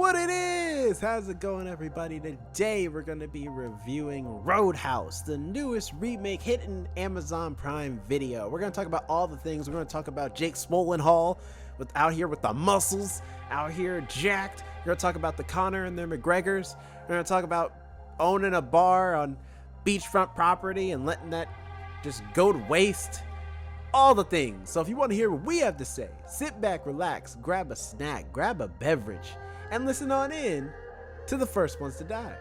What it is? How's it going, everybody? Today we're going to be reviewing Roadhouse, the newest remake hitting Amazon Prime Video. We're going to talk about all the things. We're going to talk about Jake Swollenhall out here with the muscles, out here jacked. We're going to talk about the Connor and their McGregors. We're going to talk about owning a bar on beachfront property and letting that just go to waste. All the things. So if you want to hear what we have to say, sit back, relax, grab a snack, grab a beverage, and listen on in to the first ones to die.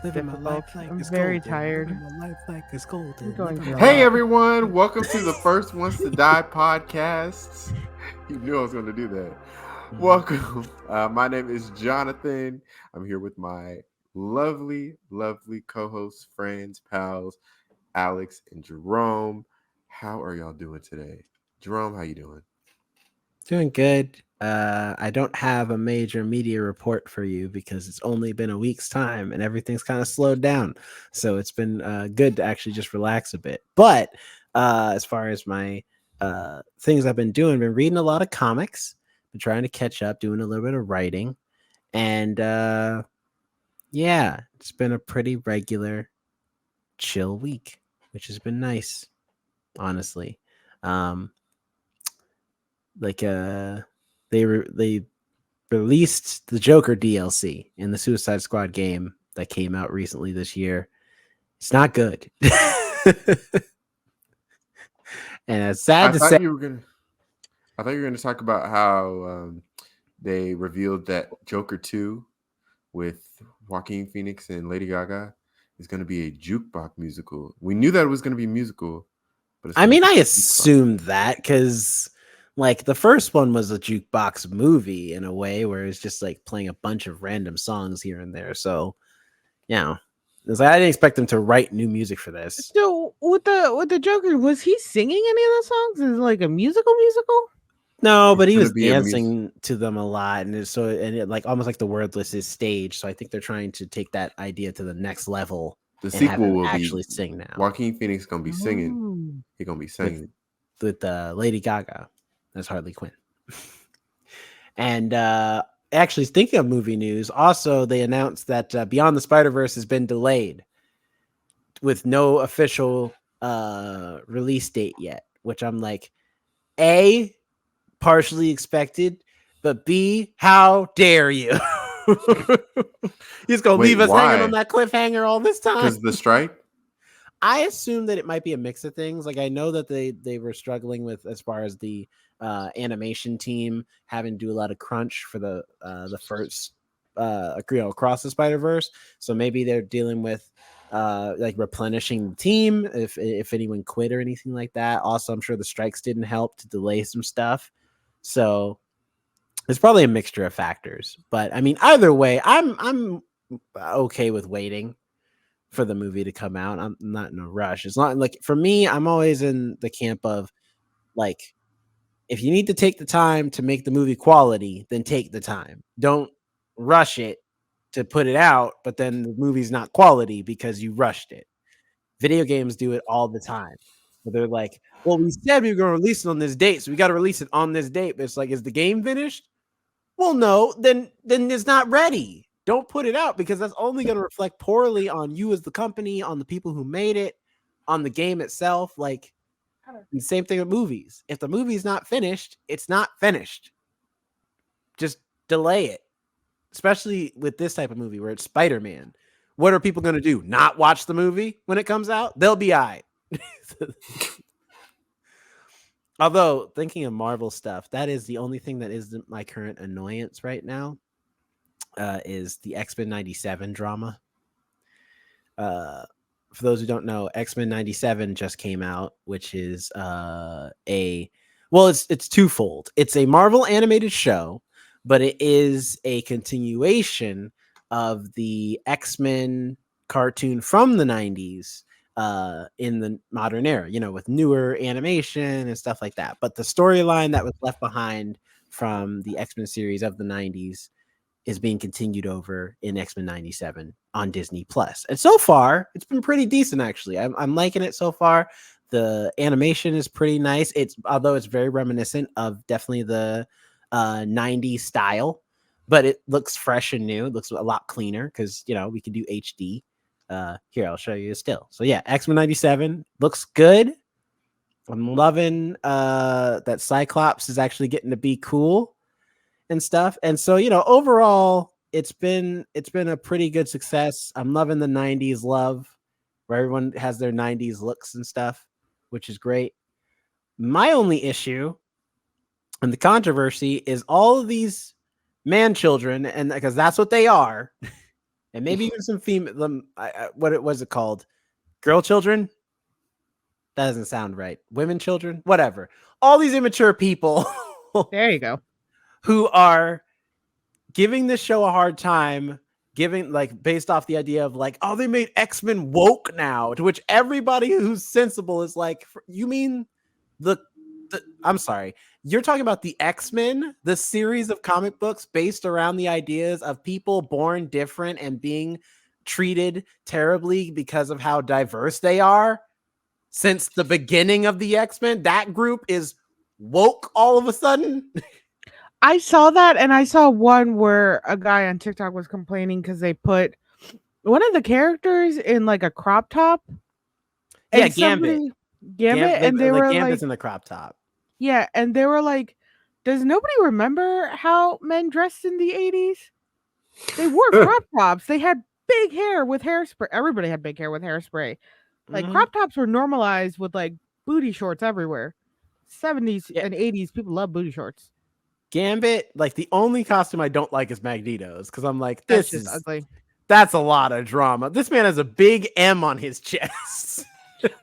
Living my life like I'm it's very golden. tired. Living my life like it's golden. I'm going Living through my a Hey life- everyone, welcome to the First Ones to Die podcast. You knew I was going to do that. Welcome. My name is Jonathan. I'm here with my lovely co-hosts, friends, pals, Alex and Jerome. How are y'all doing today? Jerome, how you doing? Doing good. I don't have a major media report for you because it's only been a week's time and everything's kind of slowed down. So it's been good to actually just relax a bit. But as far as my things I've been doing, been reading a lot of comics, been trying to catch up, doing a little bit of writing. And yeah, it's been a pretty regular, chill week, which has been nice, honestly. They released the Joker DLC in the Suicide Squad game that came out recently this year. It's not good. And it's sad to say. I thought you were gonna talk about how they revealed that Joker 2 with Joaquin Phoenix and Lady Gaga is going to be a jukebox musical. We knew that it was going to be musical, but it's I gonna mean, be I a jukebox. assumed that because like the first one was a jukebox movie in a way where it's just like playing a bunch of random songs here and there. So, it's like I didn't expect them to write new music for this. So with the Joker, was he singing any of the songs? Is it like a musical? No, but he gonna was be a dancing to them a lot, and it like almost like the wordless is stage. So I think they're trying to take that idea to the next level. The and have sequel him will actually be sing now Joaquin Phoenix going to be singing. Oh. He's going to be singing. with Lady Gaga. That's Harley Quinn. And actually, thinking of movie news, also they announced that Beyond the Spider-Verse has been delayed with no official release date yet, which I'm like, A, partially expected, but B, how dare you? He's gonna Wait, leave us hanging why? on that cliffhanger all this time. Because of the strike? I assume that it might be a mix of things. Like I know that they were struggling with as far as the animation team having to do a lot of crunch for the first Across the Spider-Verse. So maybe they're dealing with like replenishing the team if anyone quit or anything like that. Also, I'm sure the strikes didn't help to delay some stuff. So it's probably a mixture of factors. But I mean, either way, I'm okay with waiting for the movie to come out. I'm not in a rush. It's not like for me, I'm always in the camp of like, if you need to take the time to make the movie quality, then take the time. Don't rush it to put it out, but then the movie's not quality because you rushed it. Video games do it all the time. But they're like, well, we said we were going to release it on this date, so we got to release it on this date. But it's like, is the game finished? Well, no, then it's not ready. Don't put it out because that's only going to reflect poorly on you as the company, on the people who made it, on the game itself. Like, the same thing with movies. If the movie's not finished, it's not finished. Just delay it. Especially with this type of movie where it's Spider-Man. What are people going to do? Not watch the movie when it comes out? They'll be all right. Although, thinking of Marvel stuff, that is the only thing that is my current annoyance right now, is the X-Men 97 drama. For those who don't know, X-Men 97 just came out, which is it's twofold. It's a Marvel animated show, but it is a continuation of the X-Men cartoon from the 90s in the modern era, with newer animation and stuff like that. But the storyline that was left behind from the X-Men series of the 90s is being continued over in X-Men 97 on Disney Plus. And so far, it's been pretty decent, actually. I'm liking it so far. The animation is pretty nice. Although it's very reminiscent of definitely the 90s style, but it looks fresh and new. It looks a lot cleaner because we can do HD. Here, I'll show you a still. So yeah, X-Men 97 looks good. I'm loving that Cyclops is actually getting to be cool and stuff. And so, overall, it's been a pretty good success. I'm loving the 90s love where everyone has their 90s looks and stuff, which is great. My only issue and the controversy is all of these man children, and because that's what they are, and maybe even some female, what was it called? Girl children? That doesn't sound right. Women children? Whatever. All these immature people. There you go. Who are giving this show a hard time, based off the idea of oh, they made X-Men woke now, to which everybody who's sensible is like, you mean I'm sorry, you're talking about the X-Men, the series of comic books based around the ideas of people born different and being treated terribly because of how diverse they are since the beginning of the X-Men. That group is woke all of a sudden. I saw that, and I saw one where a guy on TikTok was complaining because they put one of the characters in a crop top. Yeah, Gambit, and they were Gambit's in the crop top. Yeah, and they were like, does nobody remember how men dressed in the 80s? They wore crop tops. They had big hair with hairspray. Everybody had big hair with hairspray. Crop tops were normalized with booty shorts everywhere. 70s and 80s, people love booty shorts. Gambit, the only costume I don't like is Magneto's, because I'm like, this is ugly. That's a lot of drama. This man has a big M on his chest.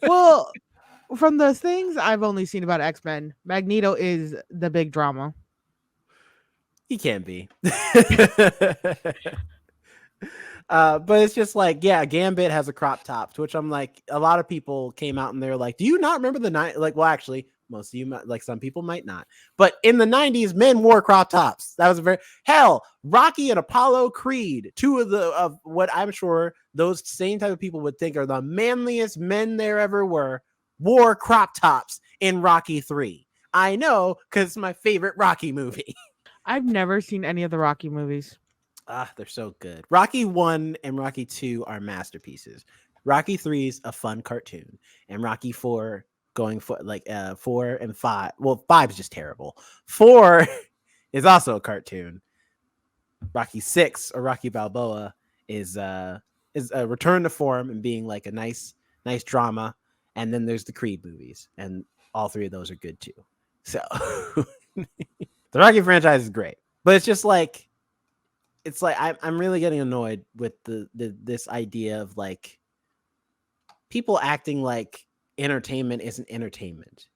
Well, from the things I've only seen about X-Men, Magneto is the big drama. He can be. But it's just Gambit has a crop top, to which I'm like, a lot of people came out and they're like, do you not remember the night? Well, actually, most of you might, some people might not. But in the 90s, men wore crop tops. That was Rocky and Apollo Creed, two of what I'm sure those same type of people would think are the manliest men there ever wore crop tops in Rocky 3. I know, because it's my favorite Rocky movie. I've never seen any of the Rocky movies. They're so good. Rocky 1 and Rocky 2 are masterpieces. Rocky 3 is a fun cartoon, and Rocky 4 going for 4 and 5. Well, 5 is just terrible. 4 is also a cartoon. Rocky 6 or Rocky Balboa is a return to form and being a nice drama. And then there's the Creed movies, and all three of those are good too. So the Rocky franchise is great, but it's just I'm really getting annoyed with this idea of people acting like entertainment isn't entertainment.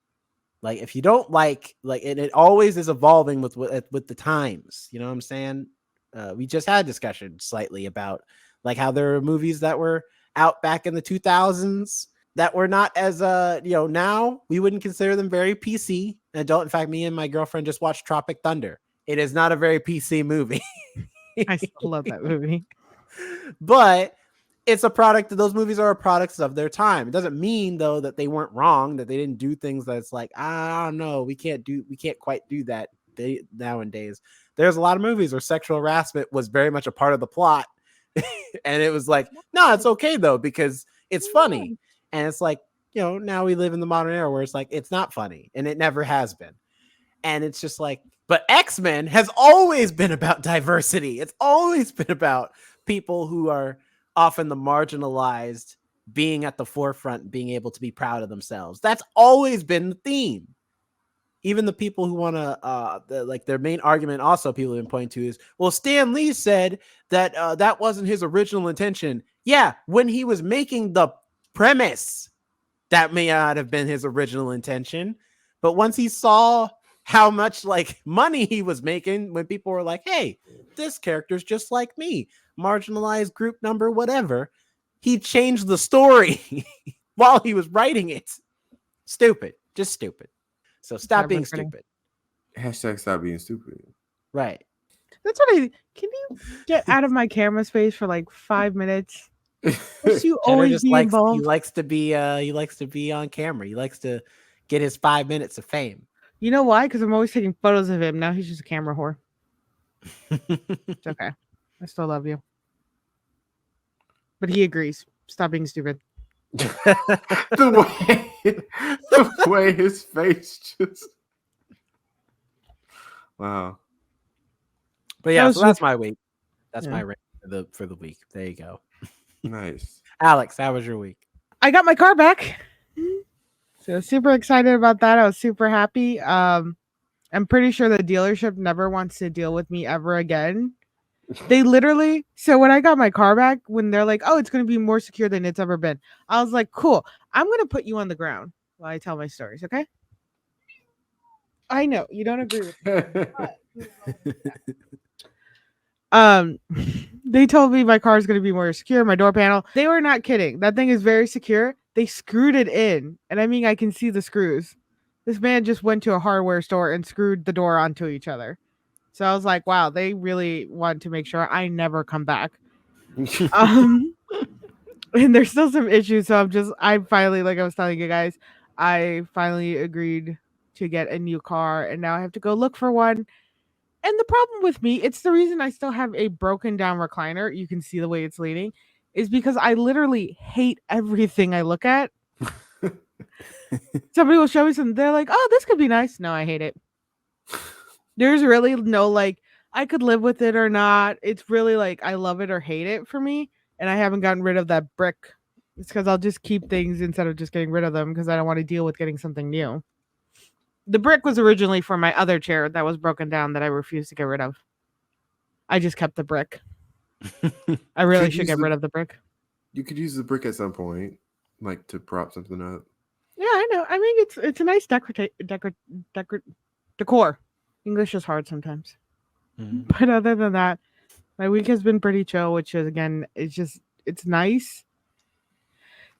If you don't and it always is evolving with the times. You know what I'm saying? We just had a discussion slightly about how there are movies that were out back in the 2000s that were not as now we wouldn't consider them very PC adult. In fact, me and my girlfriend just watched Tropic Thunder. It is not a very PC movie. I still love that movie, but it's a product. Those movies are products of their time. It doesn't mean though that they weren't wrong, that they didn't do things that's I don't know, we can't quite do that nowadays. There's a lot of movies where sexual harassment was very much a part of the plot, and it was no, it's okay though because it's funny. And it's now we live in the modern era where it's it's not funny, and it never has been. And it's just but X-Men has always been about diversity. It's always been about people who are often the marginalized being at the forefront, being able to be proud of themselves. That's always been the theme. Even the people who want to, their main argument also people have been pointing to is, well, Stan Lee said that that wasn't his original intention. Yeah, when he was making the premise, that may not have been his original intention. But once he saw how much money he was making, when people were like, hey, this character's just like me, marginalized group number, whatever, he changed the story while he was writing it. Stupid. Just stupid. So stop being stupid. Hashtag stop being stupid. Right. That's what can you get out of my camera space for 5 minutes? Must you Cheddar always just be he involved? likes to be on camera. He likes to get his 5 minutes of fame. You know why? Because I'm always taking photos of him. Now he's just a camera whore. It's okay. I still love you. But he agrees. Stop being stupid. the way his face just. Wow. But yeah, was so that's just- my week. That's Yeah. my rant for the week. There you go. Nice. Alex, how was your week? I got my car back. So super excited about that. I was super happy. I'm pretty sure the dealership never wants to deal with me ever again. They literally, so when I got my car back, when they're like, oh, it's going to be more secure than it's ever been, I was like, cool, I'm going to put you on the ground while I tell my stories, okay? I know you don't agree with me. They told me my car is going to be more secure, my door panel. They were not kidding. That thing is very secure. They screwed it in, and I mean, I can see the screws. This man just went to a hardware store and screwed the door onto each other. So I was like, wow, they really want to make sure I never come back. And there's still some issues. So I finally, like I was telling you guys, I finally agreed to get a new car, and now I have to go look for one. And the problem with me, it's the reason I still have a broken down recliner. You can see the way it's leaning, is because I literally hate everything I look at. Somebody will show me something. They're like, oh, this could be nice. No, I hate it. There's really no, like, I could live with it or not. It's really like, I love it or hate it for me. And I haven't gotten rid of that brick. It's because I'll just keep things instead of just getting rid of them because I don't want to deal with getting something new. The brick was originally for my other chair that was broken down that I refused to get rid of. I just kept the brick. I really should get rid of the brick. You could use the brick at some point, like to prop something up. Yeah, I know. I mean, it's a nice decor. English is hard sometimes. Mhm. But other than that, my week has been pretty chill, which is, again, it's nice.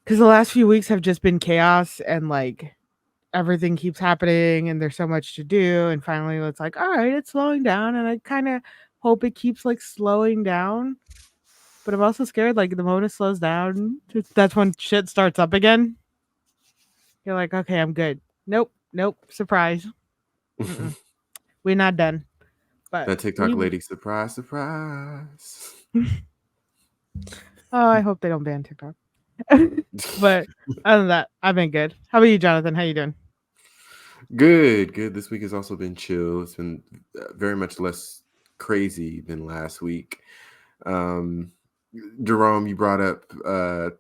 Because the last few weeks have just been chaos and like everything keeps happening and there's so much to do. And finally it's like, all right, it's slowing down. And I kind of hope it keeps like slowing down. But I'm also scared, like the moment it slows down, that's when shit starts up again. You're like, okay, I'm good. Nope, surprise. We're not done. But That TikTok lady, surprise. Oh, I hope they don't ban TikTok. But other than that, I've been good. How about you, Jonathan? How you doing? Good. This week has also been chill. It's been very much less crazy than last week. Jerome, you brought up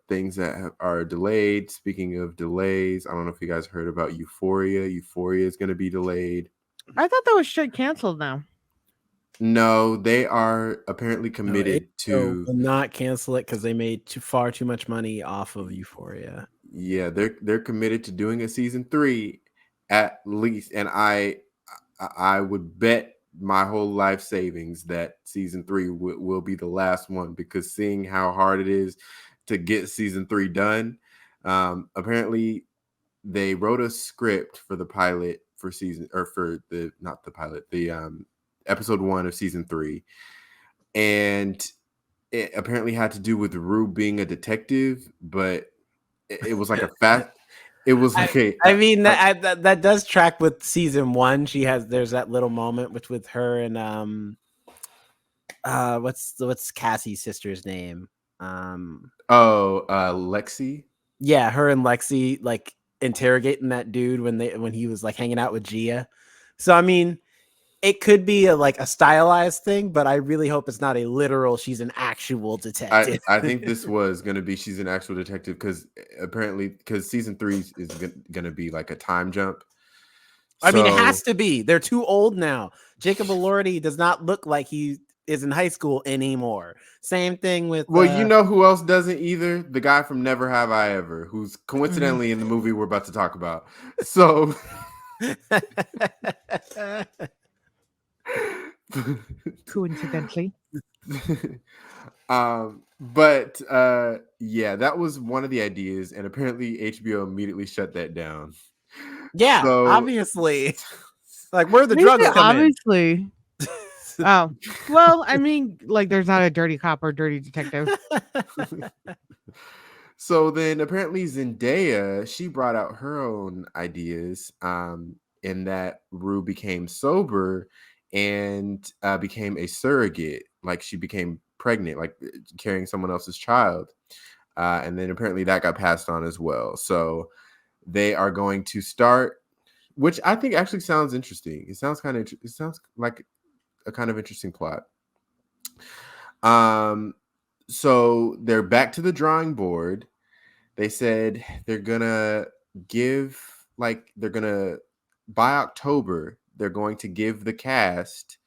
things that are delayed. Speaking of delays, I don't know if you guys heard about Euphoria. Euphoria is going to be delayed. I thought that was straight canceled now. No, they are apparently committed to will not cancel it because they made far too much money off of Euphoria. Yeah, they're committed to doing a season 3 at least, and I would bet my whole life savings that season 3 will be the last one, because seeing how hard it is to get season 3 done, apparently they wrote a script for the pilot for episode 1 of season 3, and it apparently had to do with Rue being a detective, but it was like a fact. It was like that does track with season 1. There's that little moment with her and what's Cassie's sister's name? Lexi. Yeah, her and Lexi like interrogating that dude when he was like hanging out with Gia. So I mean, it could be a stylized thing, but I really hope it's not a literal she's an actual detective. I think this was going to be she's an actual detective, because season 3 is going to be like a time jump. I mean, it has to be. They're too old now. Jacob Elordi does not look like he is in high school anymore. Same thing with... Well, you know who else doesn't either? The guy from Never Have I Ever, who's coincidentally in the movie we're about to talk about. So... Coincidentally. But yeah, that was one of the ideas, and apparently HBO immediately shut that down. Yeah, so, obviously. Like, where are the drugs coming? Obviously. Oh, well, I mean, like, there's not a dirty cop or dirty detective. So then apparently Zendaya, she brought out her own ideas in that Rue became sober and became a surrogate. Like she became pregnant, like carrying someone else's child. And then apparently that got passed on as well. So they are going to start, which I think actually sounds interesting. It sounds it sounds like a kind of interesting plot. So they're back to the drawing board. They said they're gonna by October, they're going to give the cast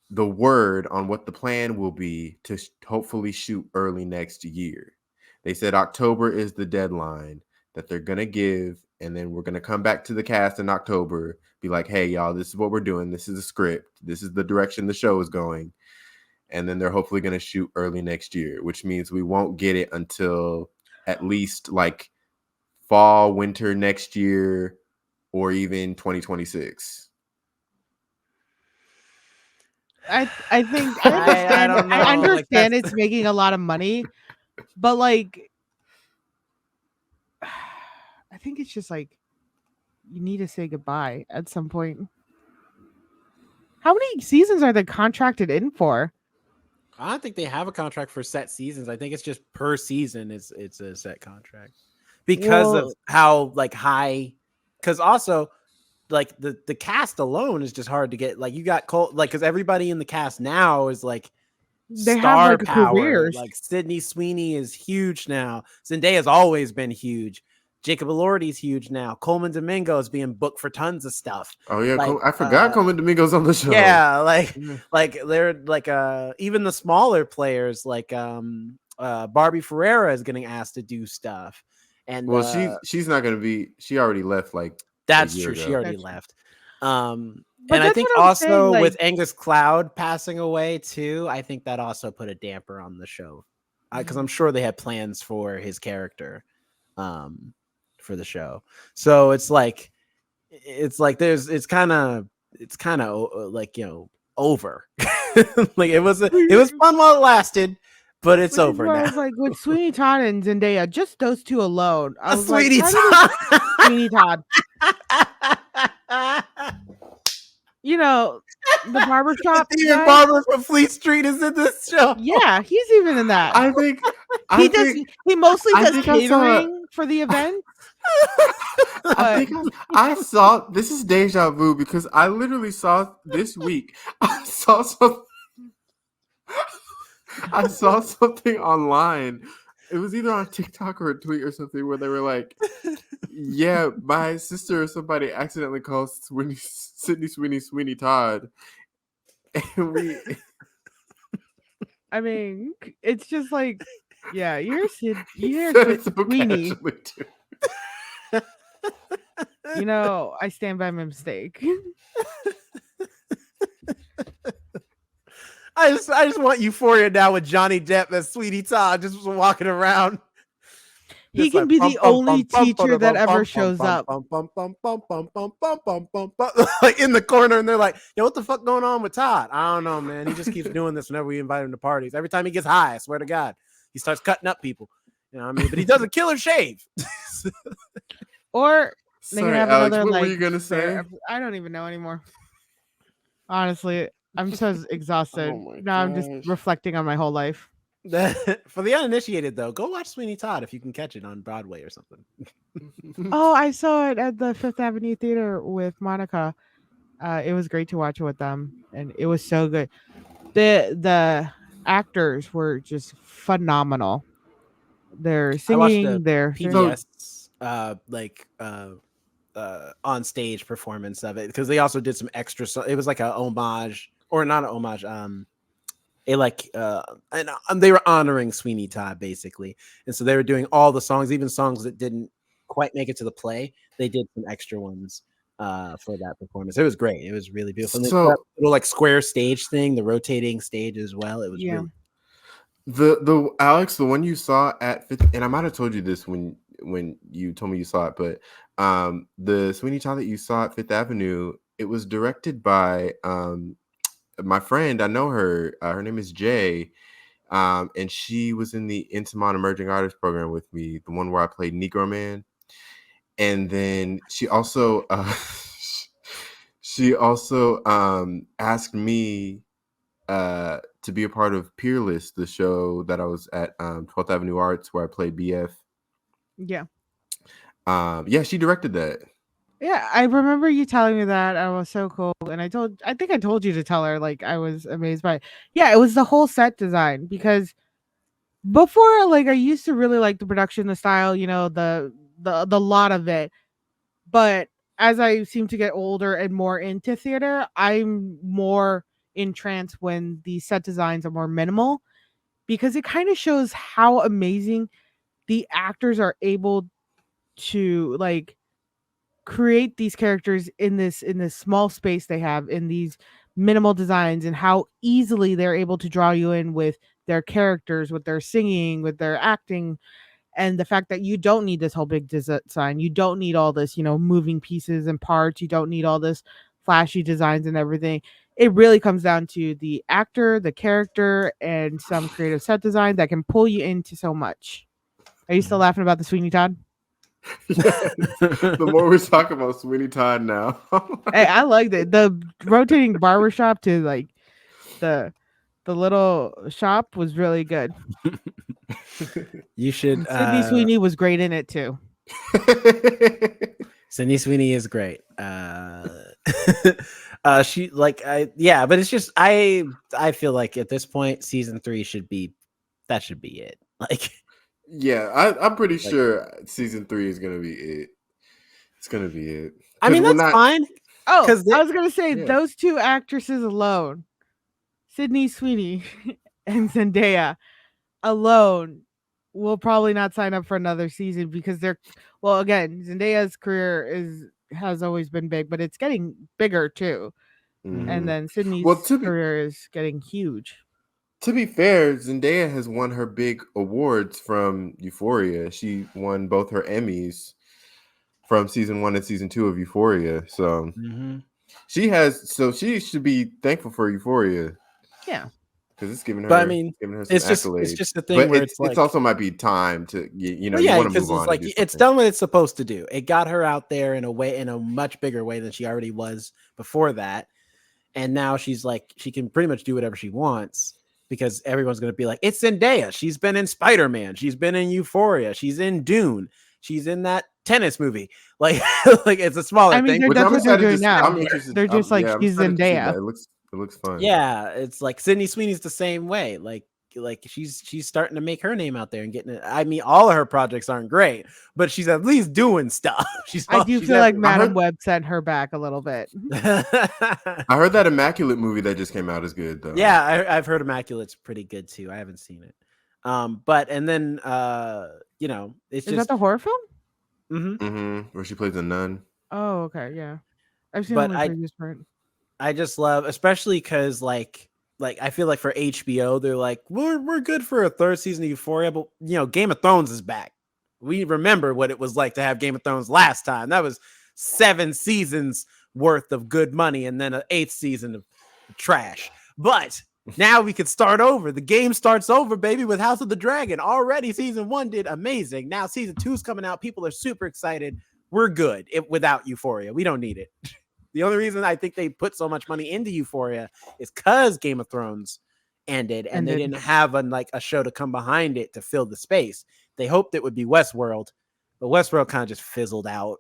the word on what the plan will be to hopefully shoot early next year. They said October is the deadline that they're gonna give, and then we're gonna come back to the cast in October, be like, hey y'all, this is what we're doing, this is the script, this is the direction the show is going. And then they're hopefully going to shoot early next year, which means we won't get it until at least like fall, winter next year, or even 2026. I think I don't know. I Like, understand that's- it's making a lot of money, but like, I think it's just like you need to say goodbye at some point. How many seasons are they contracted in for? I don't think they have a contract for set seasons. I think it's just per season. It's a set contract because of how like high. Because also, like the cast alone is just hard to get. Like you got Cole, like because everybody in the cast now is like They have star like power. careers. Like Sydney Sweeney is huge now. Zendaya's always been huge. Jacob Elordi's huge now. Coleman Domingo is being booked for tons of stuff. Oh yeah, Like, I forgot Coleman Domingo's on the show. Yeah, like they're like even the smaller players like Barbie Ferreira is getting asked to do stuff. And well, she's not gonna be. She already left. Like that's a year true. ago. She already That's left. But And I that's think what I'm also saying, like- with Angus Cloud passing away too, I think that also put a damper on the show because I'm sure they had plans for his character for the show. So it's like it's kind of like, you know, over. Like it was fun while it lasted, but it's Which is over where I now. was like, with Sweeney Todd and Zendaya, just those two alone. I was like, Sweeney how did Sweeney Todd, you know, the barbershop Even guy? Barber from Fleet Street is in this show. Yeah, he's even in that. I think. He mostly I does think I saw- catering for the event. I think I saw. This is deja vu because I literally saw this week. I saw something. I saw something online. It was either on TikTok or a tweet or something where they were like, "Yeah, my sister or somebody accidentally called Sydney Sweeney Todd," and we. I mean, it's just like, yeah, you're said it so Sweeney. casually, too. You know, I stand by my mistake. I just want Euphoria now with Johnny Depp as Sweetie Todd just walking around. He Just can like, be bum, the bum, only bum, bum, teacher bum, that bum, ever bum, shows bum, up. bum, bum, bum, bum, bum, bum, bum, bum, bum, bum, like in the corner, and they're like, "Yo, what the fuck going on with Todd? I don't know, man. He just keeps doing this whenever we invite him to parties. Every time he gets high, I swear to God, he starts cutting up people. You know what I mean? But he does a killer shave." Or they Sorry, can have Alex, another what like. were you gonna say? I don't even know anymore. Honestly, I'm so exhausted. Oh my Now I'm gosh. just reflecting on my whole life. For the uninitiated, though, go watch Sweeney Todd if you can catch it on Broadway or something. Oh, I saw it at the Fifth Avenue Theater with Monica. It was great to watch it with them, and it was so good. The actors were just phenomenal. They're I watched the singing. They're PBS on stage performance of it because they also did some extra. So it was like a homage, or not an homage. And they were honoring Sweeney Todd basically, and so they were doing all the songs, even songs that didn't quite make it to the play. They did some extra ones for that performance. It was great. It was really beautiful. And So- that little like square stage thing, the rotating stage as well. It was Yeah. really. The Alex, the one you saw at Fifth, and I might have told you this when you told me you saw it, but the Sweeney Todd that you saw at Fifth Avenue, it was directed by my friend, I know her. Her name is Jay. And she was in the Intimon Emerging Artist program with me, the one where I played Negro Man. And then she also asked me to be a part of Peerless, the show that I was at 12th Avenue Arts where I played BF. Yeah. Yeah, she directed that. Yeah, I remember you telling me that. I was so cool. And I think I told you to tell her, like, I was amazed by it. Yeah, it was the whole set design, because before, like, I used to really like the production, the style, the lot of it. But as I seem to get older and more into theater, I'm more entranced when the set designs are more minimal, because it kind of shows how amazing the actors are able to, like, create these characters in this small space they have, in these minimal designs, and how easily they're able to draw you in with their characters, with their singing, with their acting, and the fact that you don't need this whole big design, you don't need all this, moving pieces and parts, you don't need all this flashy designs and everything. It really comes down to the actor, the character, and some creative set design that can pull you into so much. Are you still laughing about the Sweeney Todd? Yes. The more we talk about Sweeney Todd now. Hey, I liked it. The rotating barbershop to, like, the little shop was really good. You should. Sydney Sweeney was great in it too. Sydney Sweeney is great. She but it's just I feel like at this point season 3 should be it. Like, yeah, I'm pretty sure season 3 is gonna be it. It's gonna be it. I mean, that's fine. Oh, I was gonna say those two actresses alone, Sydney Sweeney and Zendaya alone, will probably not sign up for another season, because again, Zendaya's career has always been big, but it's getting bigger too. Mm-hmm. And then Sydney's career is getting huge. To be fair, Zendaya has won her big awards from Euphoria. She won both her Emmys from season 1 and season 2 of Euphoria. So she should be thankful for Euphoria. Yeah. Because it's giving her, but I mean, some accolades. It's just the thing where it's like, it also might be time to, you want to move on. Like, it's done what it's supposed to do. It got her out there in a much bigger way than she already was before that. And now she's like, she can pretty much do whatever she wants, because everyone's going to be like, it's Zendaya. She's been in Spider-Man. She's been in Euphoria. She's in Dune. She's in that tennis movie. Like, like, it's a smaller thing. That's what they're doing now. They're just like, she's Zendaya. It looks fun. Yeah, it's like Sydney Sweeney's the same way. Like she's starting to make her name out there and getting it. I mean, all of her projects aren't great, but she's at least doing stuff. I do feel like Madam Web sent her back a little bit. I heard that Immaculate movie that just came out is good though. Yeah, I've heard Immaculate's pretty good too. I haven't seen it. But and then it's is that the horror film? Where she plays a nun. Oh, okay, yeah. I've seen the previous part. I just love, especially because like I feel like for HBO, they're like, we're good for a third season of Euphoria, but Game of Thrones is back. We remember what it was like to have Game of Thrones last time. That was 7 seasons worth of good money, and then an 8th season of trash. But now we could start over. The game starts over, baby, with House of the Dragon. Already season 1 did amazing. Now season 2 is coming out. People are super excited. We're good without Euphoria. We don't need it. The only reason I think they put so much money into Euphoria is because Game of Thrones ended, and they didn't have a show to come behind it to fill the space. They hoped it would be Westworld, but Westworld kind of just fizzled out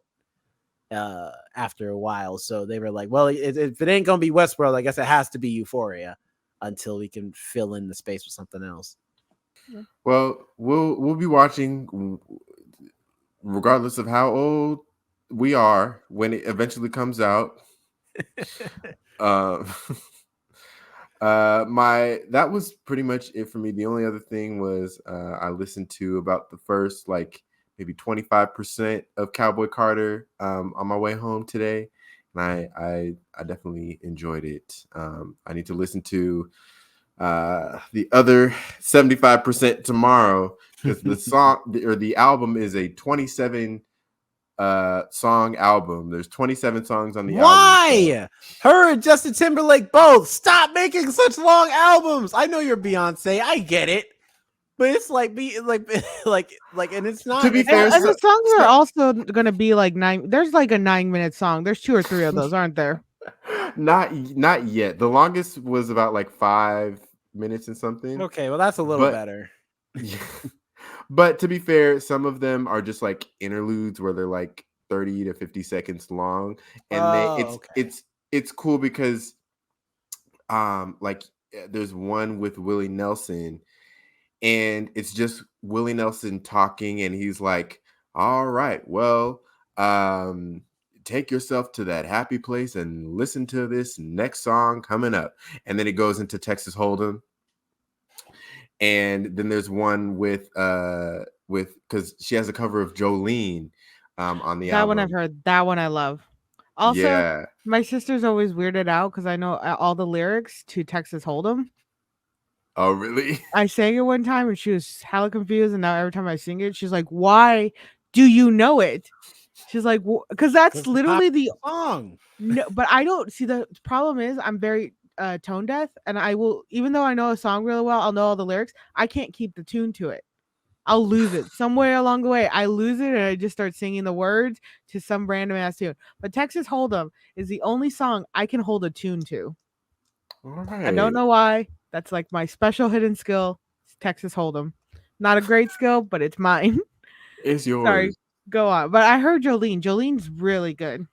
after a while. So they were like, well, if it ain't gonna be Westworld, I guess it has to be Euphoria until we can fill in the space with something else. Well, we'll be watching regardless of how old we are when it eventually comes out. That was pretty much it for me. The only other thing was I listened to about the first maybe 25% of Cowboy Carter on my way home today, and I definitely enjoyed it. I need to listen to the other 75% tomorrow, because the song or the album is a 27 song album. There's 27 songs on the album. Why? Her and Justin Timberlake both. Stop making such long albums. I know you're Beyonce. I get it. But it's like and it's not. To be fair, And the songs are also gonna be like 9. There's like a 9-minute song. There's 2 or 3 of those, aren't there? Not yet. The longest was about like 5 minutes and something. Okay, well that's a little better. Yeah. But to be fair, some of them are just like interludes where they're like 30 to 50 seconds long, and it's cool because like there's one with Willie Nelson, and it's just Willie Nelson talking, and he's like, all right, well, take yourself to that happy place and listen to this next song coming up. And then it goes into Texas Hold'em. And then there's one with because she has a cover of Jolene on the album. That one I've heard. That one I love. Also, my sister's always weirded out because I know all the lyrics to Texas Hold'em. Oh, really? I sang it one time and she was hella confused, and now every time I sing it, she's like, "Why do you know it?" She's like, "Because that's literally the song." No, but I don't see the problem is I'm very tone deaf, and I will, even though I know a song really well, I'll know all the lyrics. I can't keep the tune to it. I'll lose it somewhere along the way. I lose it and I just start singing the words to some random ass tune. But Texas Hold'em is the only song I can hold a tune to. All right. I don't know why. That's like my special hidden skill. It's Texas Hold'em. Not a great skill, but it's mine. It's yours. Sorry, go on. But I heard Jolene. Jolene's really good.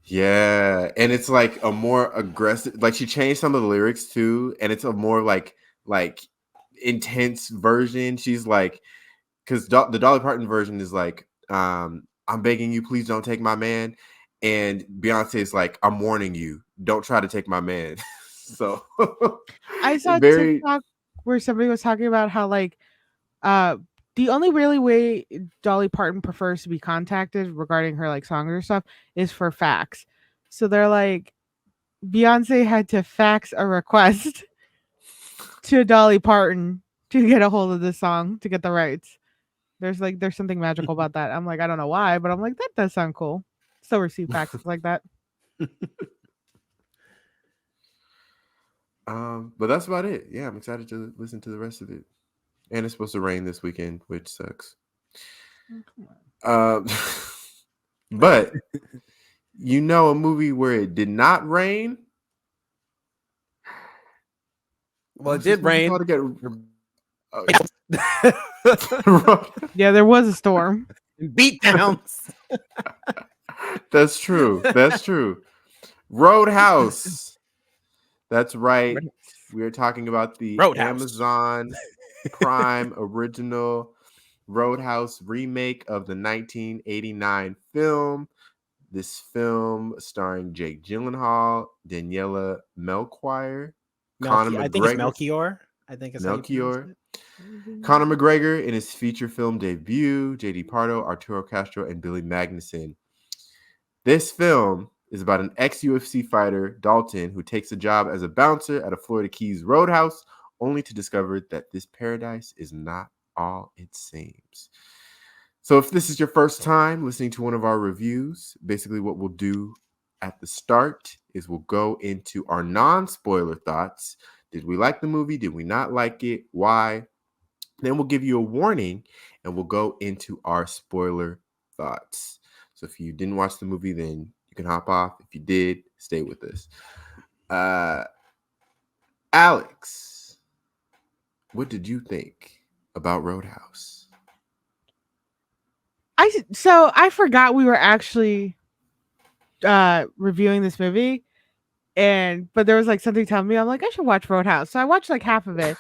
Yeah, and it's like a more aggressive. Like she changed some of the lyrics too, and it's a more like intense version. She's like, because the Dolly Parton version is like, I'm begging you, please don't take my man, and Beyonce is like, I'm warning you, don't try to take my man. So I saw TikTok where somebody was talking about how like the only really way Dolly Parton prefers to be contacted regarding her like songs or stuff is for fax. So they're like, Beyonce had to fax a request to Dolly Parton to get a hold of this song to get the rights. There's something magical about that. I'm like, I don't know why, but I'm like, that does sound cool. Still receive faxes like that. But that's about it. Yeah, I'm excited to listen to the rest of it. And it's supposed to rain this weekend, which sucks. But you know a movie where it did not rain? Well, it did rain. Yeah, there was a storm. Beatdowns. That's true. That's true. Roadhouse. That's right. We are talking about the Amazon Prime original Roadhouse remake of the 1989 film. This film starring Jake Gyllenhaal, Daniela Melchior, Conor McGregor. I think it's Melchior. I think it's Melchior. Conor McGregor in his feature film debut, J.D. Pardo, Arturo Castro, and Billy Magnuson. This film is about an ex-UFC fighter, Dalton, who takes a job as a bouncer at a Florida Keys roadhouse, only to discover that this paradise is not all it seems. So if this is your first time listening to one of our reviews, basically what we'll do at the start is we'll go into our non-spoiler thoughts. Did we like the movie? Did we not like it? Why? Then we'll give you a warning and we'll go into our spoiler thoughts. So if you didn't watch the movie, then you can hop off. If you did, stay with us. Alex, what did you think about Roadhouse? I forgot we were actually reviewing this movie, but there was like something telling me I'm like I should watch Roadhouse. So I watched like half of it,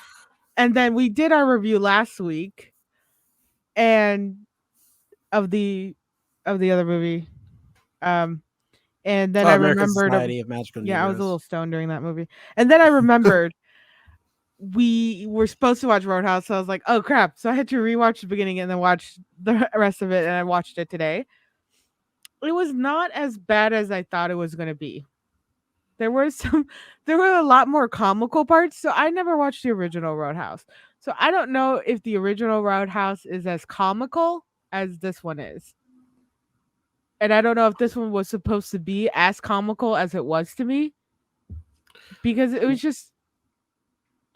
and then we did our review last week, and of the other movie, and then I remembered. Yeah, I was a little stoned during that movie, and then I remembered we were supposed to watch Roadhouse. So I was like, oh crap! So I had to rewatch the beginning and then watch the rest of it, and I watched it today. It was not as bad as I thought it was going to be. There were a lot more comical parts. So I never watched the original Roadhouse. So I don't know if the original Roadhouse is as comical as this one is. And I don't know if this one was supposed to be as comical as it was to me, because it was just,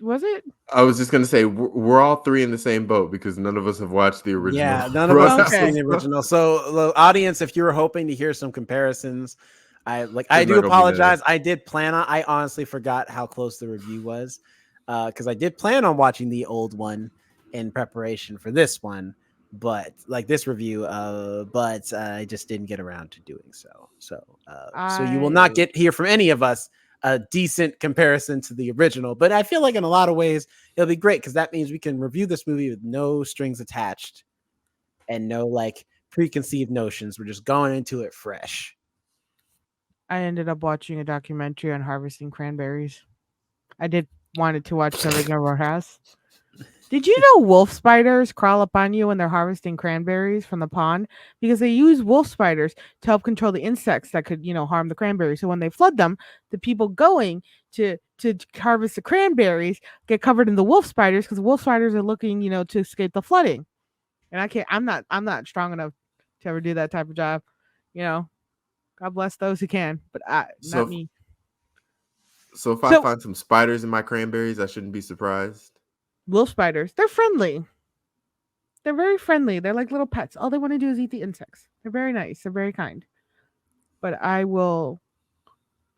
was it? I was just gonna say we're all three in the same boat because none of us have watched the original. Yeah, none of us have Roadhouse. Okay. seen the original. So, the audience, if you were hoping to hear some comparisons, I There's do not gonna be none. apologize. I did plan on. I honestly forgot how close the review was, because I did plan on watching the old one in preparation for this one, but like this review, but I just didn't get around to doing so. So you will not I hear from any of us a decent comparison to the original. But I feel like in a lot of ways it'll be great because that means we can review this movie with no strings attached and no like preconceived notions. We're just going into it fresh. I ended up watching a documentary on harvesting cranberries. I did wanted to watch the original Roadhouse. Did you know wolf spiders crawl up on you when they're harvesting cranberries from the pond? Because they use wolf spiders to help control the insects that could, harm the cranberries. So when they flood them, the people going to harvest the cranberries get covered in the wolf spiders because wolf spiders are looking, to escape the flooding. And I'm not strong enough to ever do that type of job. You know, God bless those who can, but not So, me. so if I So find some spiders in my cranberries, I shouldn't be surprised. wolf spiders, they're friendly. They're very friendly. They're like little pets. All they want to do is eat the insects. They're very nice. They're very kind. But I will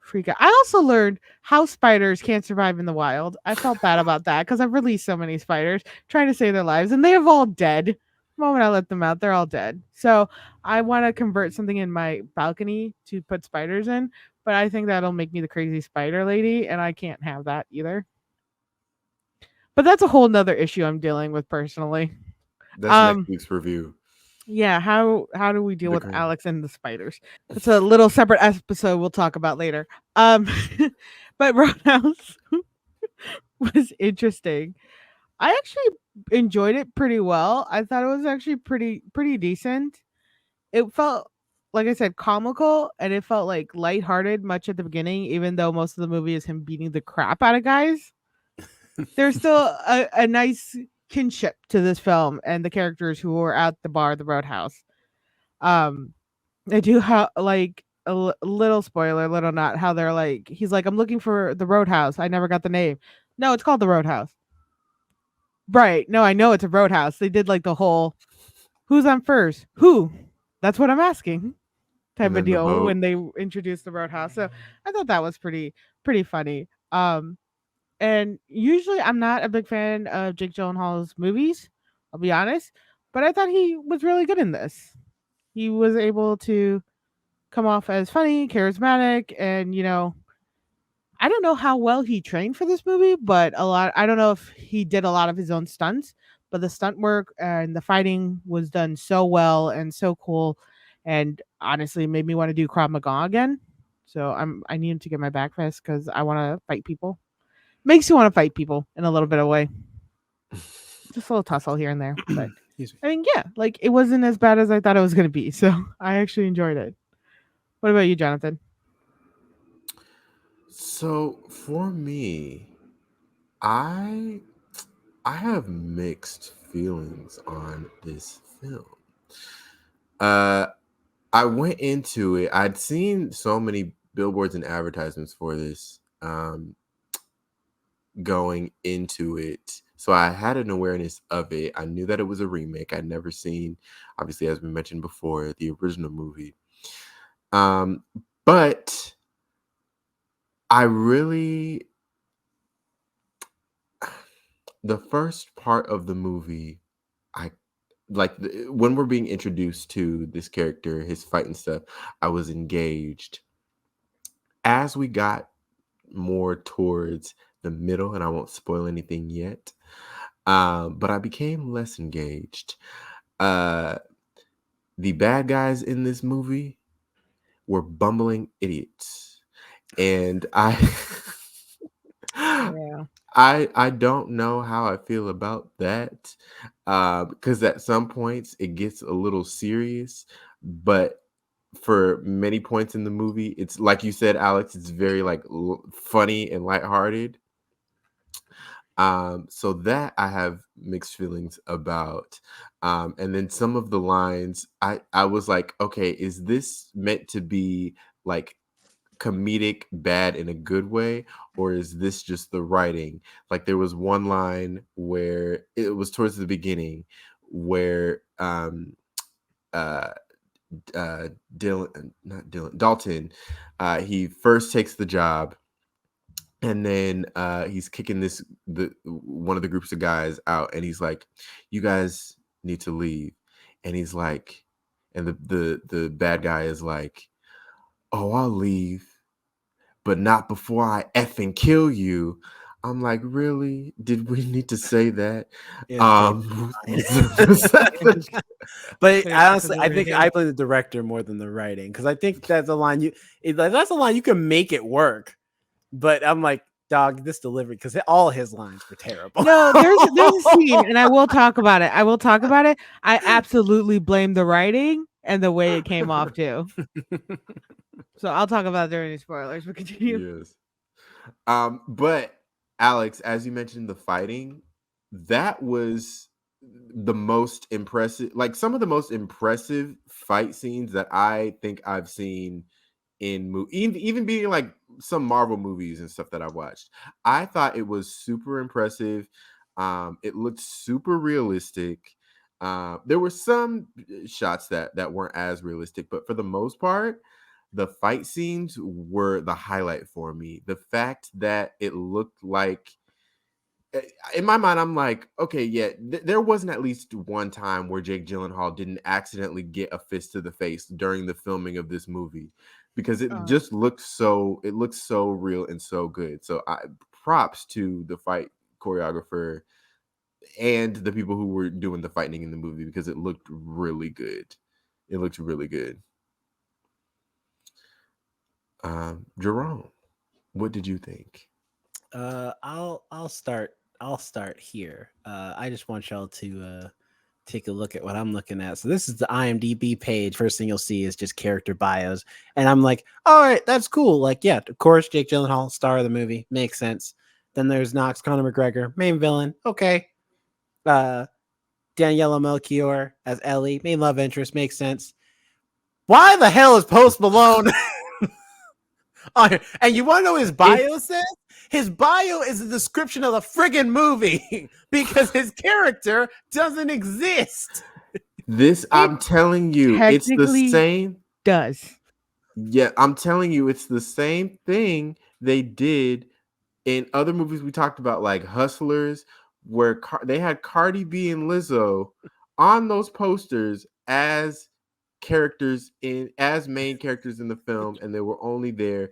freak out. I also learned how spiders can't survive in the wild. I felt bad about that because I've released so many spiders trying to save their lives, and they have all dead. The moment I let them out, they're all dead. So I want to convert something in my balcony to put spiders in, but I think that'll make me the crazy spider lady, and I can't have that either. But that's a whole nother issue I'm dealing with personally. That's next Um, week's review. Yeah, how do we deal The with cran- Alex and the spiders? It's a little separate episode we'll talk about later. Um, but Roadhouse was interesting. I actually enjoyed it pretty well. I thought it was actually pretty decent. It felt, like I said, comical, and it felt like lighthearted much at the beginning, even though most of the movie is him beating the crap out of guys. There's still a nice kinship to this film and the characters who were at the bar, the Roadhouse. Um, I do have like little spoiler, little not, how they're like, he's like, I'm looking for the Roadhouse. I never got the name. No, it's called the Roadhouse. Right. No, I know it's a Roadhouse. They did like the whole who's on first? Who? That's what I'm asking and type of then the deal vote. when they introduced the Roadhouse. So I thought that was pretty funny. And usually I'm not a big fan of Jake Gyllenhaal's movies, I'll be honest, but I thought he was really good in this. He was able to come off as funny, charismatic, and I don't know how well he trained for this movie, but I don't know if he did a lot of his own stunts, but the stunt work and the fighting was done so well and so cool, and honestly, it made me want to do Krav Maga again. So I need to get my back fist because I want to fight people. Makes you want to fight people in a little bit of way, just a little tussle here and there. But Excuse me. I mean, yeah, like it wasn't as bad as I thought it was gonna be, so I actually enjoyed it. What about you, Jonathan? So for me, I I have mixed feelings on this film. Uh, I went into it. I'd seen so many billboards and advertisements for this going into it. So I had an awareness of it. I knew that it was a remake. I'd never seen, obviously, as we mentioned before, the original movie. Um, but I really, the first part of the movie, I like when we're being introduced to this character, his fight and stuff, I was engaged. As we got more towards the middle, and I won't spoil anything yet, but I became less engaged. Uh, the bad guys in this movie were bumbling idiots, and Yeah. I don't know how I feel about that, because at some points it gets a little serious, but for many points in the movie, it's like you said, Alex, it's very like funny and lighthearted. So that I have mixed feelings about. And then some of the lines, I was like, okay, is this meant to be like comedic bad in a good way, or is this just the writing? Like there was one line where it was towards the beginning where uh Dalton, he first takes the job, and then he's kicking the one of the groups of guys out, and he's like, you guys need to leave. And he's like, and the bad guy is like, oh, I'll leave, but not before I effing kill you. I'm like, really? Did we need to say that? But Say it honestly, because I of think rating. I blame the director more than the writing, because I think that's a line that's a line you can make it work. But I'm like, dog, this delivery, because all his lines were terrible. No, there's a scene, and I will talk about it. I absolutely blame the writing and the way it came off too. So I'll talk about it during the spoilers. But continue. Yes. But Alex, as you mentioned, the fighting, that was the most impressive, like some of the most impressive fight scenes that I think I've seen in even being like some Marvel movies and stuff that I watched. I thought it was super impressive. It looked super realistic. There were some shots that weren't as realistic, but for the most part, the fight scenes were the highlight for me. The fact that it looked like, in my mind, I'm like, okay, yeah, there wasn't at least one time where Jake Gyllenhaal didn't accidentally get a fist to the face during the filming of this movie, because it just looked so real and so good. So props to the fight choreographer and the people who were doing the fighting in the movie, because it looked really good. It looked really good. Jerome, what did you think? I'll start here. I just want y'all to take a look at what I'm looking at. So this is the IMDb page. First thing you'll see is just character bios, and I'm like, all right, that's cool. Like, yeah, of course, Jake Gyllenhaal, star of the movie, makes sense. Then there's Knox, Conor McGregor, main villain, okay. Daniela Melchior as Ellie, main love interest, makes sense. Why the hell is Post Malone? And you want to know his bio says? His bio is a description of the friggin' movie because his character doesn't exist. This, I'm telling you, it's the same. Does. Yeah, I'm telling you, it's the same thing they did in other movies we talked about, like Hustlers, where they had Cardi B and Lizzo on those posters as main characters in the film, and they were only there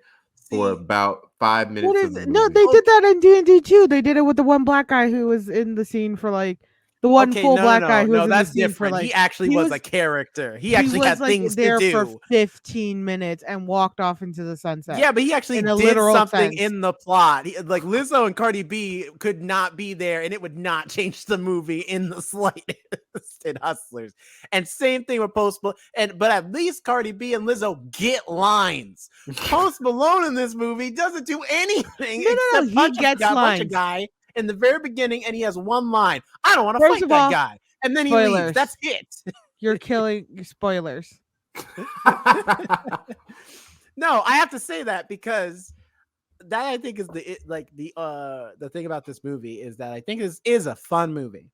for about 5 minutes of the movie. No, they did that in D&D too. They did it with the one black guy who was in the scene for like the one full black guy who was in the scene for like. He actually was a character. He actually had things there to do for 15 minutes and walked off into the sunset. Yeah, but he actually did something in the plot. Like Lizzo and Cardi B could not be there, and it would not change the movie in the slightest in Hustlers. And same thing with Post Malone. But at least Cardi B and Lizzo get lines. Post Malone in this movie doesn't do anything except he gets lines. A guy in the very beginning, and he has one line. I don't want to fight that guy. And then he leaves. That's it. You're killing spoilers. No, I have to say that because that I think is the thing about this movie is that I think this is a fun movie.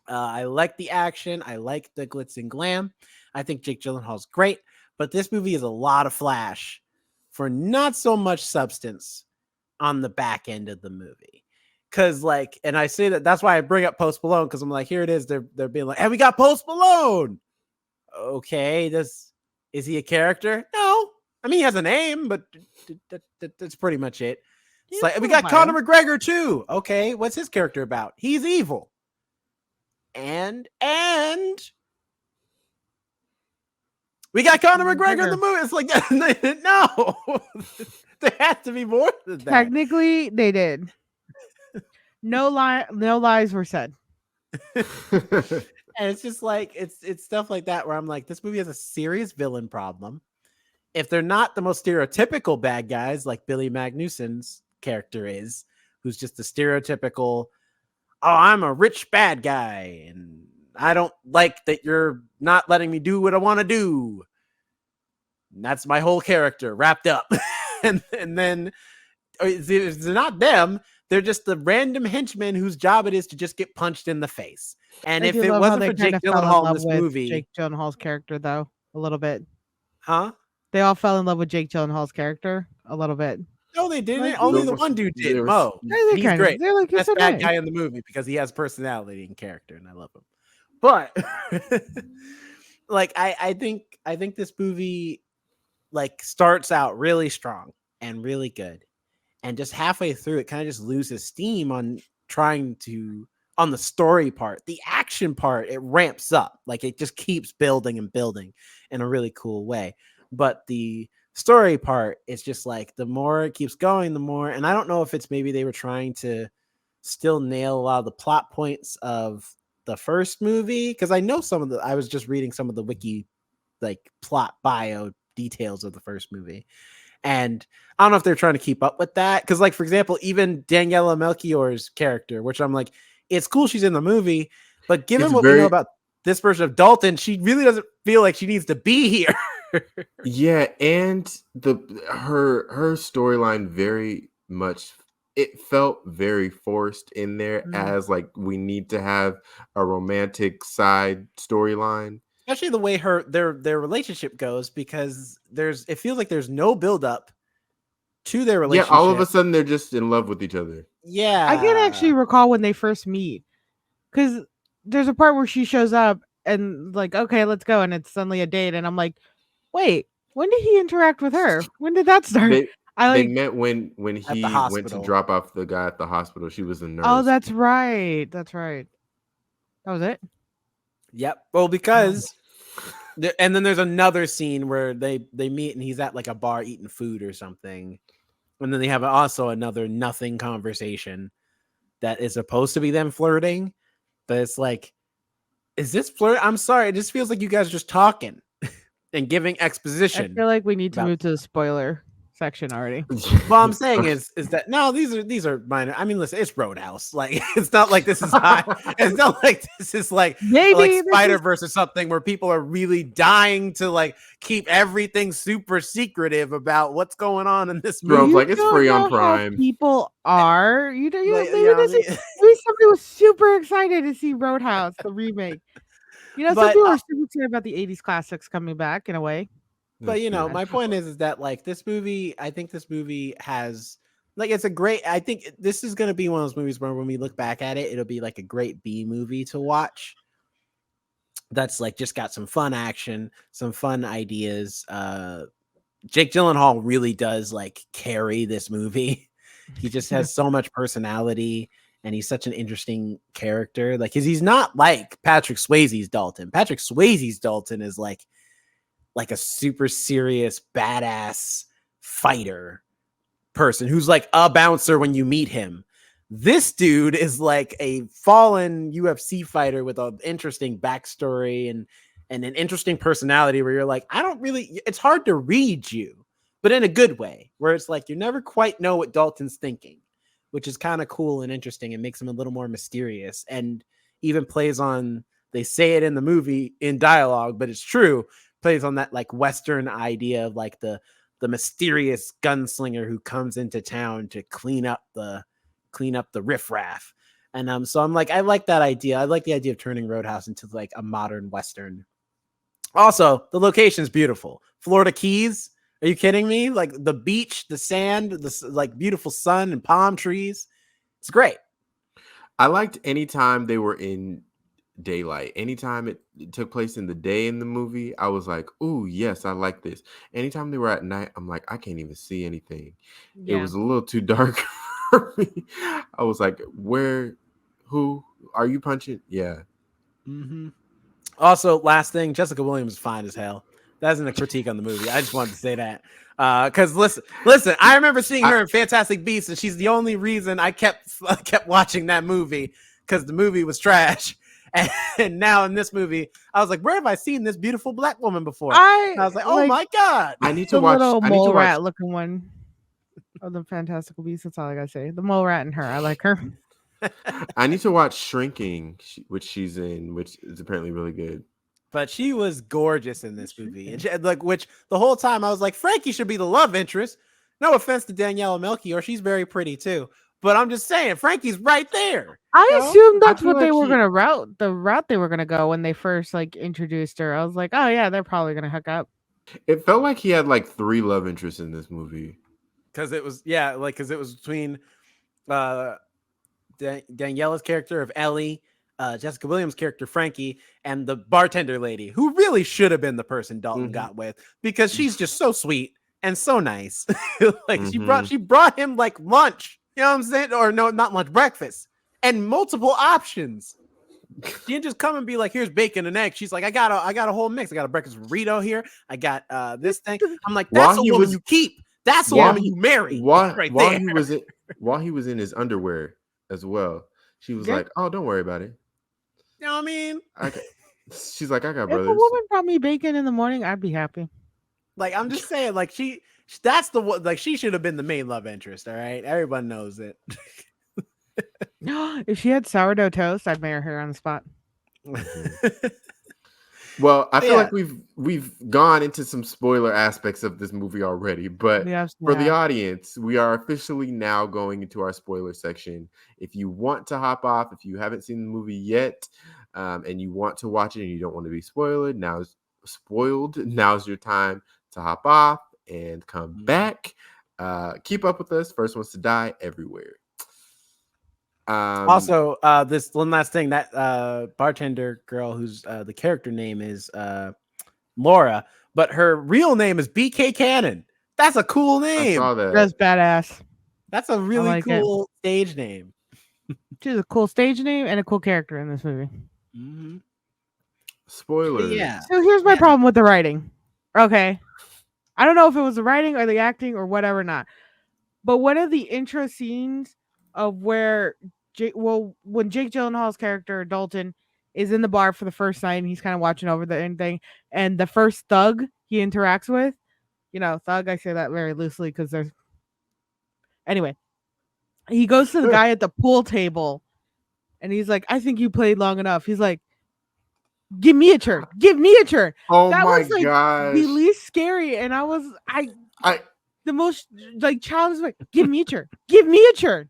I like the action. I like the glitz and glam. I think Jake Gyllenhaal's great, but this movie is a lot of flash for not so much substance on the back end of the movie. Cause and I say that's why I bring up Post Malone, because I'm like, here it is. They're being like, hey, we got Post Malone. Okay, is he a character? No. I mean, he has a name, but that's pretty much it. It's like, we got Conor McGregor too. Okay, what's his character about? He's evil. And we got Conor McGregor in the movie. It's like, no, there has to be more than that. Technically, they did. No lies were said. And it's just like it's stuff like that where I'm like, this movie has a serious villain problem. If they're not the most stereotypical bad guys like Billy Magnuson's character is, who's just the stereotypical, oh, I'm a rich bad guy and I don't like that you're not letting me do what I want to do. And that's my whole character wrapped up. and then it's not them. They're just the random henchmen whose job it is to just get punched in the face. And if it wasn't for Jake Gyllenhaal in this movie, Jake Gyllenhaal's character, though, a little bit. Huh? They all fell in love with Jake Gyllenhaal's character a little bit. No, they didn't. Only the one dude did. Mo. He's great. They're like, best bad guy in the movie because he has personality and character, and I love him. But like, I think this movie like starts out really strong and really good, and just halfway through it kind of just loses steam on trying to on the story part. The action part, it ramps up, like it just keeps building and building in a really cool way. But the story part, it's just like the more it keeps going, the more. And I don't know if it's maybe they were trying to still nail a lot of the plot points of the first movie, because I know I was just reading some of the wiki like plot bio details of the first movie, and I don't know if they're trying to keep up with that, because like, for example, even Daniela Melchior's character, which I'm like, it's cool she's in the movie, but given what we know about this version of Dalton, she really doesn't feel like she needs to be here. Yeah, and her storyline very much, it felt very forced in there, as like we need to have a romantic side storyline, especially the way their relationship goes, because it feels like there's no build up to their relationship. Yeah, all of a sudden they're just in love with each other. Yeah, I can actually recall when they first meet, because there's a part where she shows up and like, okay, let's go, and it's suddenly a date, and I'm like, wait, when did he interact with her? When did that start? They met when he went to drop off the guy at the hospital. She was a nurse. Oh, that's right. That was it. Yep. Well, because and then there's another scene where they meet and he's at like a bar eating food or something, and then they have also another nothing conversation that is supposed to be them flirting, but it's like, is this flirt? I'm sorry, it just feels like you guys are just talking and giving exposition. I feel like we need to move to the spoiler section already. What I'm saying is that no, these are minor. I mean, listen, it's Roadhouse. Like, it's not like this is it's not like this is like Spider-Verse or something where people are really dying to like keep everything super secretive about what's going on in this movie. Like, it's free on Prime. People are somebody was super excited to see Roadhouse, the remake. Some people are super excited about the 80s classics coming back in a way. But my point is that like this movie, I think this movie has like, it's a great, I think this is going to be one of those movies where when we look back at it, it'll be like a great B movie to watch. That's like just got some fun action, some fun ideas. Jake Gyllenhaal really does like carry this movie. He just has so much personality, and he's such an interesting character. Like, cause he's not like Patrick Swayze's Dalton. Patrick Swayze's Dalton is like a super serious, badass fighter person who's like a bouncer when you meet him. This dude is like a fallen UFC fighter with an interesting backstory and an interesting personality where you're like, it's hard to read you, but in a good way, where it's like, you never quite know what Dalton's thinking, which is kind of cool and interesting and makes him a little more mysterious, and even plays on, they say it in the movie in dialogue, but it's true, plays on that like Western idea of like the mysterious gunslinger who comes into town to clean up the riffraff. And so I'm like, I like that idea. I like the idea of turning Roadhouse into like a modern Western. Also, the location's beautiful. Florida Keys. Are you kidding me? Like the beach, the sand, the like beautiful sun and palm trees. It's great. I liked anytime they were in daylight. Anytime it took place in the day in the movie, I was like, "Ooh, yes, I like this." Anytime they were at night, I'm like, I can't even see anything. Yeah. It was a little too dark for me. I was like, who are you punching? Yeah. Mm-hmm. Also, last thing, Jessica Williams is fine as hell. That isn't a critique on the movie. I just wanted to say that. Because listen, I remember seeing her in Fantastic Beasts, and she's the only reason I kept watching that movie, because the movie was trash. And now in this movie, I was like, where have I seen this beautiful black woman before? And I was like, oh my God. I need to watch. Little mole rat looking one. of the Fantastical Beasts. That's all I gotta say. The mole rat and her. I like her. I need to watch Shrinking, which she's in, which is apparently really good. But she was gorgeous in this movie, and which the whole time I was like, Frankie should be the love interest. No offense to Daniela Melchior, she's very pretty too. But I'm just saying, Frankie's right there. I assumed that's what they like were gonna the route they were gonna go when they first like introduced her. I was like, oh yeah, they're probably gonna hook up. It felt like he had like 3 love interests in this movie. Because it was between Daniela's character of Ellie, Jessica Williams' character Frankie, and the bartender lady, who really should have been the person Dalton got with, because she's just so sweet and so nice. Like she brought him like lunch, you know what I'm saying? Or no, not lunch, breakfast, and multiple options. She didn't just come and be like, here's bacon and egg. She's like, I got a whole mix. I got a breakfast burrito here. I got this thing. I'm like, that's a woman you keep. That's a woman you marry. While he was in his underwear as well, she was like, oh, don't worry about it. You know what I mean? She's like, I got If brothers. a woman brought me bacon in the morning, I'd be happy. Like, I'm just saying, like, that's the one, like, she should have been the main love interest. All right. Everyone knows it. If she had sourdough toast, I'd marry her on the spot. Well, I feel like we've gone into some spoiler aspects of this movie already, but for the audience, we are officially now going into our spoiler section. If you want to hop off, if you haven't seen the movie yet, and you want to watch it and you don't want to be now's your time to hop off and come back. Keep up with us. First Ones to Die everywhere. Also, this one last thing, that bartender girl who's the character name is Laura, but her real name is BK Cannon. That's a cool name. I saw that. That's badass. That's a really cool stage name. She's a cool stage name and a cool character in this movie. Mm-hmm. Spoilers. Yeah. So here's my problem with the writing. Okay. I don't know if it was the writing or the acting or whatever not. But one of the intro scenes of where when Jake Gyllenhaal's character Dalton is in the bar for the first night and he's kind of watching over the thing, and the first thug he interacts with, thug, I say that very loosely because there's anyway, he goes to the guy at the pool table and he's like, I think you played long enough. He's like, give me a turn. Oh, that my was like gosh. the least scary, and I the most like childish, like, give me a turn.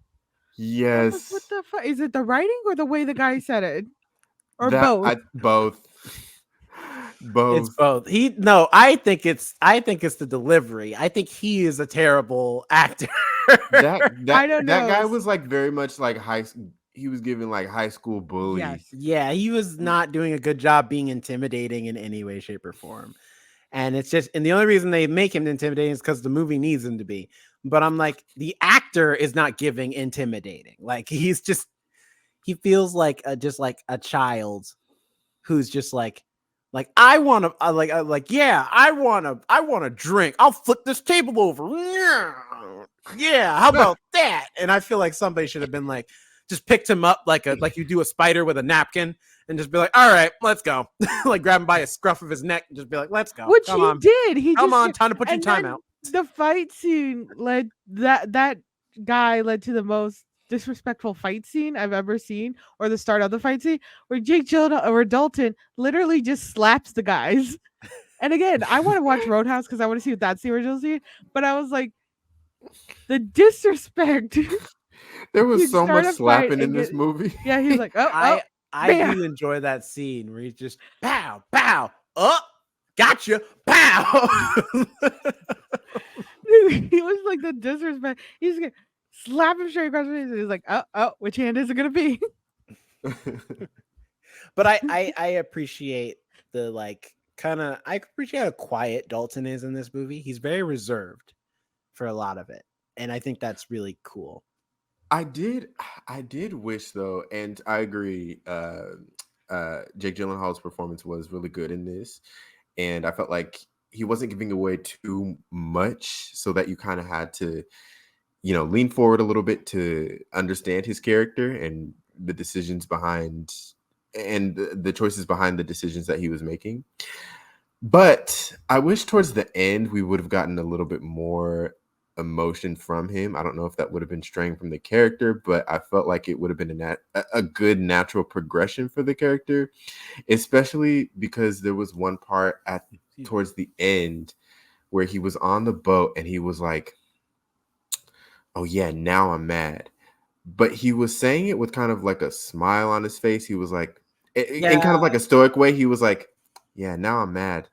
Yes. What the fuck? Is it the writing or the way the guy said it? Or both? Both. It's both. I think it's the delivery. I think he is a terrible actor. I don't know. That guy was like very much like he was giving like high school bully. Yes. Yeah, he was not doing a good job being intimidating in any way, shape, or form. And the only reason they make him intimidating is because the movie needs him to be. But I'm like, the actor is not giving intimidating. Like, he feels like just like a child who's just like I want to I want to drink. I'll flip this table over. Yeah, how about that? And I feel like somebody should have been like, just picked him up like you do a spider with a napkin and just be like, all right, let's go. Like, grab him by a scruff of his neck and just be like, let's go. Which he did. Come on, time to put your time out. The fight scene that guy led to the most disrespectful fight scene I've ever seen, or the start of the fight scene where Jake Gyllenhaal or Dalton literally just slaps the guys. And again, I want to watch Roadhouse because I want to see if that's the original scene. But I was like, the disrespect. There was so much slapping in this movie. Yeah, he's like, I do enjoy that scene where he's just pow, pow, gotcha, pow. He was like the disrespect. He's gonna slap him straight across the face. He's like, oh, which hand is it gonna be? But I appreciate I appreciate how quiet Dalton is in this movie. He's very reserved for a lot of it, and I think that's really cool. I did wish though, and I agree. Jake Gyllenhaal's performance was really good in this, and I felt like he wasn't giving away too much, so that you kind of had to, lean forward a little bit to understand his character and the decisions behind and the choices behind the decisions that he was making. But I wish towards the end we would have gotten a little bit more emotion from him. I don't know if that would have been straying from the character, but I felt like it would have been a good natural progression for the character, especially because there was one part towards the end where he was on the boat and he was like, oh yeah, now I'm mad. But he was saying it with kind of like a smile on his face. He was like, in kind of like a stoic way, he was like, yeah, now I'm mad.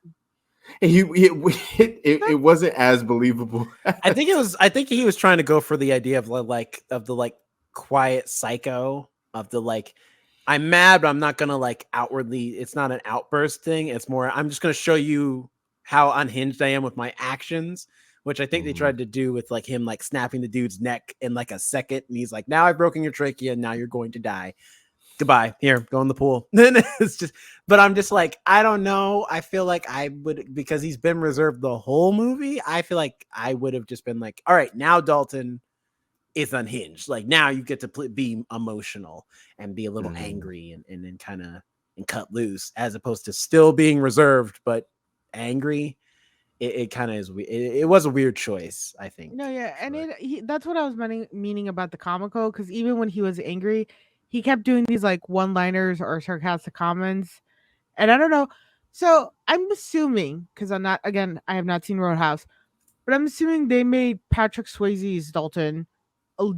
And it wasn't as believable. I think he was trying to go for the idea of the quiet psycho of the like, I'm mad, but I'm not gonna like outwardly. It's not an outburst thing. It's more, I'm just gonna show you how unhinged I am with my actions, which I think they tried to do with like him like snapping the dude's neck in like a second, and he's like, now I've broken your trachea, and now you're going to die. Goodbye. Here, go in the pool. Then it's just, but I'm just like, I don't know. I feel like I would, because he's been reserved the whole movie. I feel like I would have just been like, all right, now Dalton is unhinged. Like now you get to be emotional and be a little angry and then kind of and cut loose, as opposed to still being reserved but angry. It kind of is. It was a weird choice, I think. No, yeah, and that's what I was meaning about the comical, because even when he was angry, he kept doing these like one-liners or sarcastic comments, and I don't know. So I'm assuming, because I have not seen Roadhouse, but I'm assuming they made Patrick Swayze's Dalton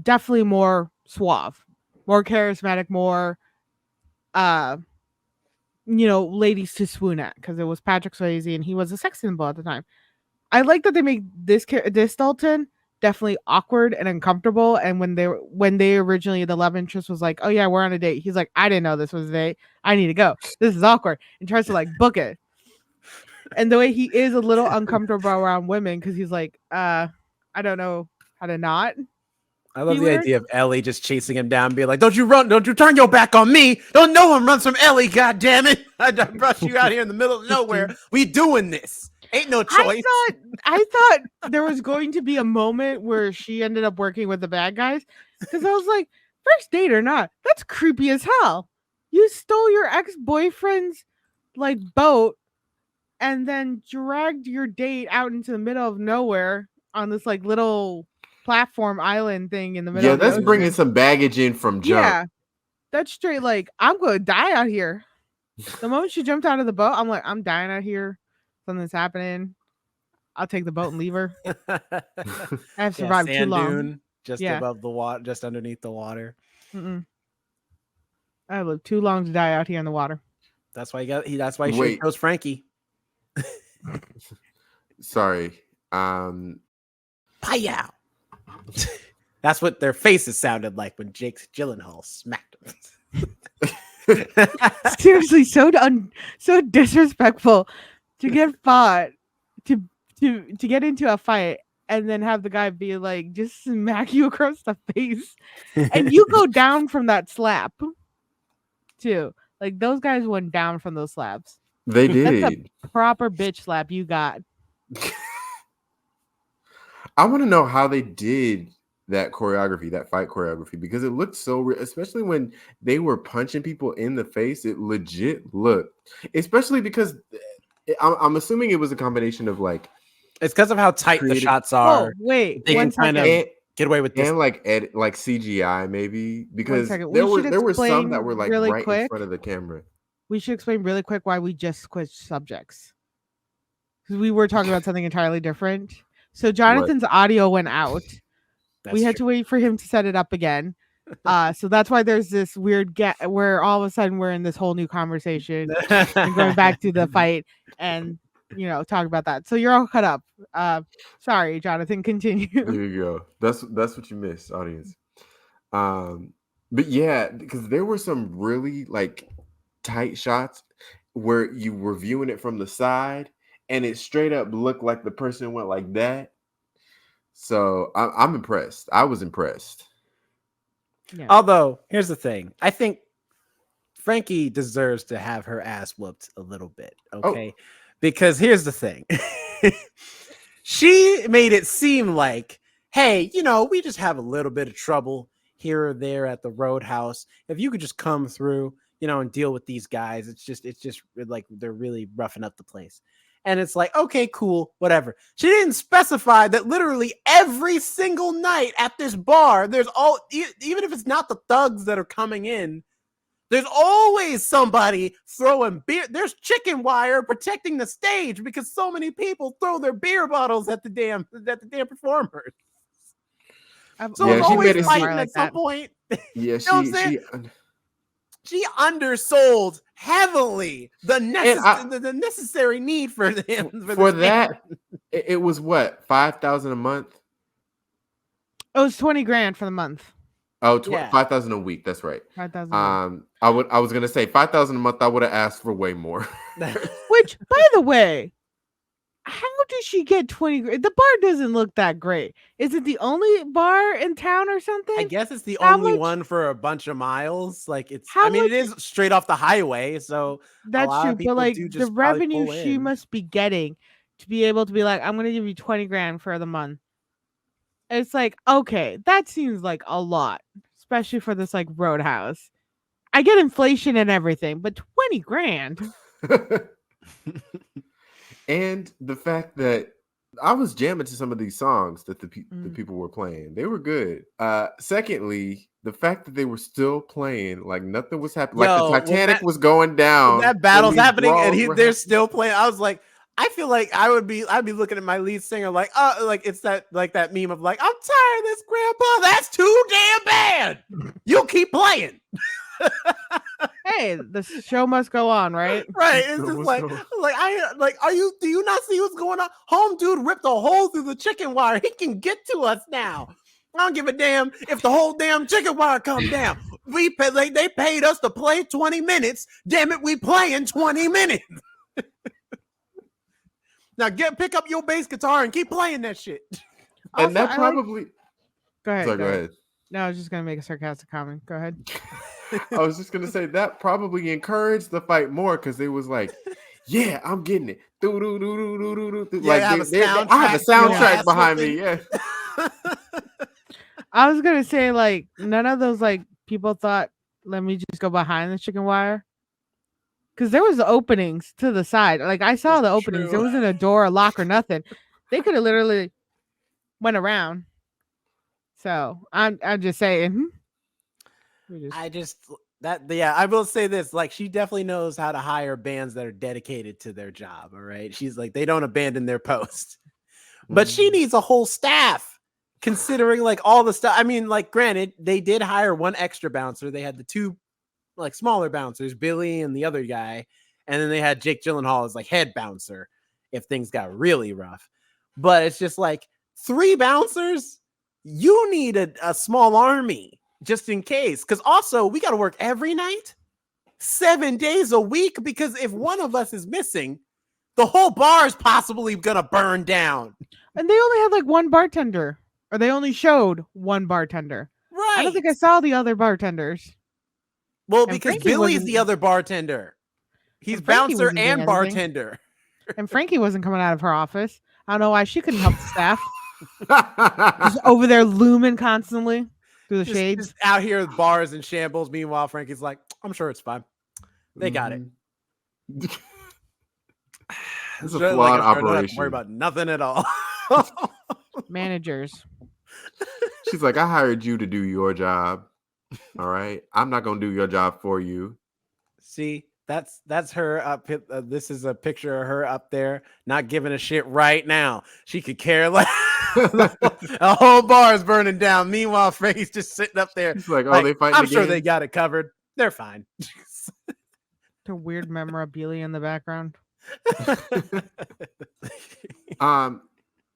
definitely more suave, more charismatic, more ladies to swoon at, because it was Patrick Swayze and he was a sex symbol at the time. I like that they make this Dalton definitely awkward and uncomfortable. And when they originally, the love interest was like, oh yeah, we're on a date, he's like, I didn't know this was a date, I need to go, this is awkward, and tries to like book it. And the way he is a little uncomfortable around women, because he's like, I don't know how to not. I love the idea of Ellie just chasing him down, being like, don't you run, don't you turn your back on me. Don't no one runs from Ellie, god damn it. I brought you out here in the middle of nowhere. We doing this. Ain't no choice. I thought there was going to be a moment where she ended up working with the bad guys, because I was like, first date or not, that's creepy as hell. You stole your ex-boyfriend's like boat and then dragged your date out into the middle of nowhere on this like little platform island thing in the middle. Yeah, that's bringing some baggage in from jump. Yeah, that's straight like, I'm gonna die out here. The moment she jumped out of the boat, I'm like, I'm dying out here. Something's happening. I'll take the boat and leave her. I have survived too long. Dune, just above the water, just underneath the water. I lived too long to die out here in the water. That's why he chose Frankie. Sorry. Paya. That's what their faces sounded like when Jake Gyllenhaal smacked him. Seriously, so disrespectful to get fought, to get into a fight, and then have the guy be like, just smack you across the face, and you go down from that slap too. Like those guys went down from those slaps. They did. That's a proper bitch slap you got. I want to know how they did that choreography, that fight choreography, because it looked so real, especially when they were punching people in the face. It legit looked, especially because I'm assuming it was a combination of like, it's because of how tight the shots are. Oh, wait, they can kind of get away with this, and like CGI maybe, because there were some that were like really right in front of the camera. We should explain really quick why we just switched subjects, because we were talking about something entirely different. So Jonathan's audio went out. We had to wait for him to set it up again. So that's why there's this weird gap where all of a sudden we're in this whole new conversation and going back to the fight and talk about that. So you're all cut up. Sorry, Jonathan, continue. There you go. That's what you missed, audience. But yeah, because there were some really like tight shots where you were viewing it from the side and it straight up looked like the person went like that. So I'm impressed. I was impressed. Yeah. Although, here's the thing. I think Frankie deserves to have her ass whooped a little bit. Okay. Oh. Because here's the thing. She made it seem like, hey, we just have a little bit of trouble here or there at the Roadhouse. If you could just come through, and deal with these guys. It's just like they're really roughing up the place. And it's like, okay, cool, whatever. She didn't specify that literally every single night at this bar, there's even if it's not the thugs that are coming in, there's always somebody throwing beer. There's chicken wire protecting the stage because so many people throw their beer bottles at the damn performers. So it's always fighting at some point. Yeah, you know what I'm saying? She undersold heavily the necessary need for him for that. It was what, $5,000 a month? It was $20,000 for the month. Oh, $5,000 a week. That's right. 5,000. I was gonna say $5,000 a month. I would have asked for way more. Which, by the way, how did she get $20,000? The bar doesn't look that great. Is it the only bar in town or something? I guess it's the only one for a bunch of miles. Like it is straight off the highway, so that's true. But like the revenue she must be getting to be able to be like, I'm gonna give you $20,000 for the month. It's like, okay, that seems like a lot, especially for this like Roadhouse. I get inflation and everything, but $20,000. And the fact that I was jamming to some of these songs that the people were playing, they were good. Secondly, the fact that they were still playing like nothing was happening, like the Titanic was going down, that battle's happening, and they're still playing. I was like, I feel like I'd be looking at my lead singer like, like it's that meme of like, I'm tired of this, Grandpa. That's too damn bad. You keep playing. Hey, the show must go on, right? Right. It's just do you not see what's going on? Home dude ripped a hole through the chicken wire. He can get to us now. I don't give a damn if the whole damn chicken wire comes down. They paid us to play 20 minutes. Damn it, we playing 20 minutes. Now pick up your bass guitar and keep playing that shit. And also, that probably go ahead. Go ahead. No, I was just gonna make a sarcastic comment. Go ahead. I was just gonna say that probably encouraged the fight more because they was like, "Yeah, I'm getting it." Like I have a soundtrack behind me. Yeah. I was gonna say like none of those like people thought, let me just go behind the chicken wire. Because there was the openings to the side. Like I saw the openings. True. There wasn't a door, a lock, or nothing. They could have literally went around. So I'm just saying. I will say this. Like she definitely knows how to hire bands that are dedicated to their job. All right. She's like, they don't abandon their post. But she needs a whole staff. Considering like all the stuff. I mean, like granted, they did hire one extra bouncer. They had the two like smaller bouncers, Billy and the other guy, and then they had Jake Gyllenhaal as like head bouncer if things got really rough. But it's just like 3 bouncers, you need a small army just in case, because also we got to work every night 7 days a week, because if one of us is missing, the whole bar is possibly gonna burn down. And they only had like one bartender, or they only showed one bartender. Right. I don't think I saw the other bartenders. Well, and because Billy's the other bartender. He's bouncer and bartender. And Frankie wasn't coming out of her office. I don't know why she couldn't help the staff. Just over there looming constantly through the shades. Just out here with bars and shambles. Meanwhile, Frankie's like, I'm sure it's fine. They got it. It's a flawed operation. Don't have to worry about nothing at all. Managers. She's like, I hired you to do your job. All right, I'm not gonna do your job for you. See, that's her up. This is a picture of her up there, not giving a shit right now. She could care less. A whole bar is burning down. Meanwhile, Frankie's just sitting up there. She's like, oh, they fighting. I'm sure they got it covered. They're fine. The weird memorabilia in the background.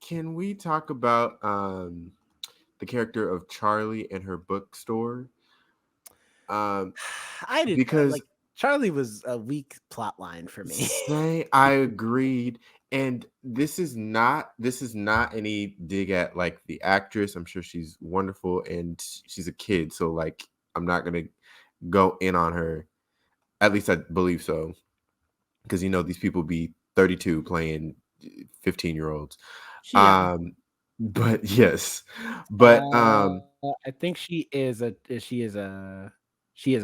Can we talk about the character of Charlie and her bookstore? I didn't, because like Charlie was a weak plot line for me. I agreed, and this is not any dig at like the actress. I'm sure she's wonderful, and she's a kid, so like I'm not gonna go in on her. At least I believe so, because these people be 32 playing 15-year-olds. Yeah. But yes, but I think she is a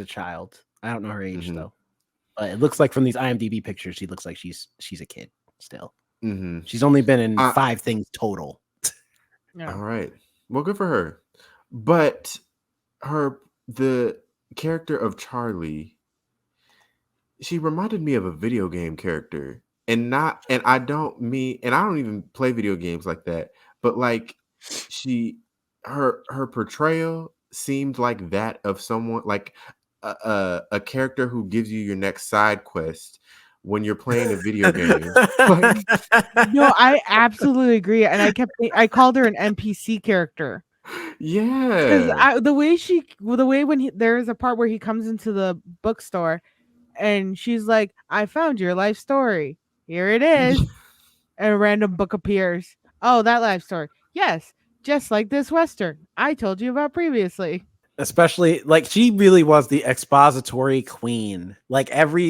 child. I don't know her age though, but it looks like from these IMDb pictures, she looks like she's a kid. still. Mm-hmm. She's only been in 5 things total. Yeah. All right. Well, good for her. But the character of Charlie, she reminded me of a video game character. And I don't even play video games like that. But like her portrayal seemed like that of someone like a character who gives you your next side quest when you're playing a video game. Like, No, I absolutely agree. And I called her an NPC character. Because yeah. the way when there's a part where he comes into the bookstore and she's like, I found your life story. Here it is. And a random book appears. Oh, that life story. Yes, just like this Western I told you about previously. Especially like she really was the expository queen. Like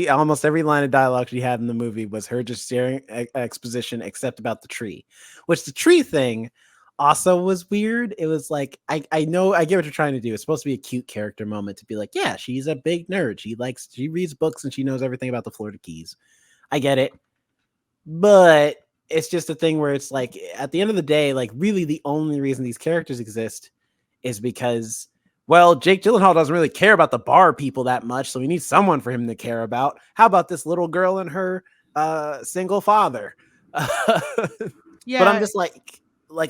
almost every line of dialogue she had in the movie was her just sharing exposition, except about the tree, which the tree thing also was weird. It was like, I know, I get what you're trying to do. It's supposed to be a cute character moment to be like, yeah, she's a big nerd. She reads books and she knows everything about the Florida Keys. I get it. But it's just a thing where it's like, at the end of the day, like really the only reason these characters exist is because, well, Jake Gyllenhaal doesn't really care about the bar people that much, so we need someone for him to care about. How about this little girl and her single father? Yeah. But I'm just like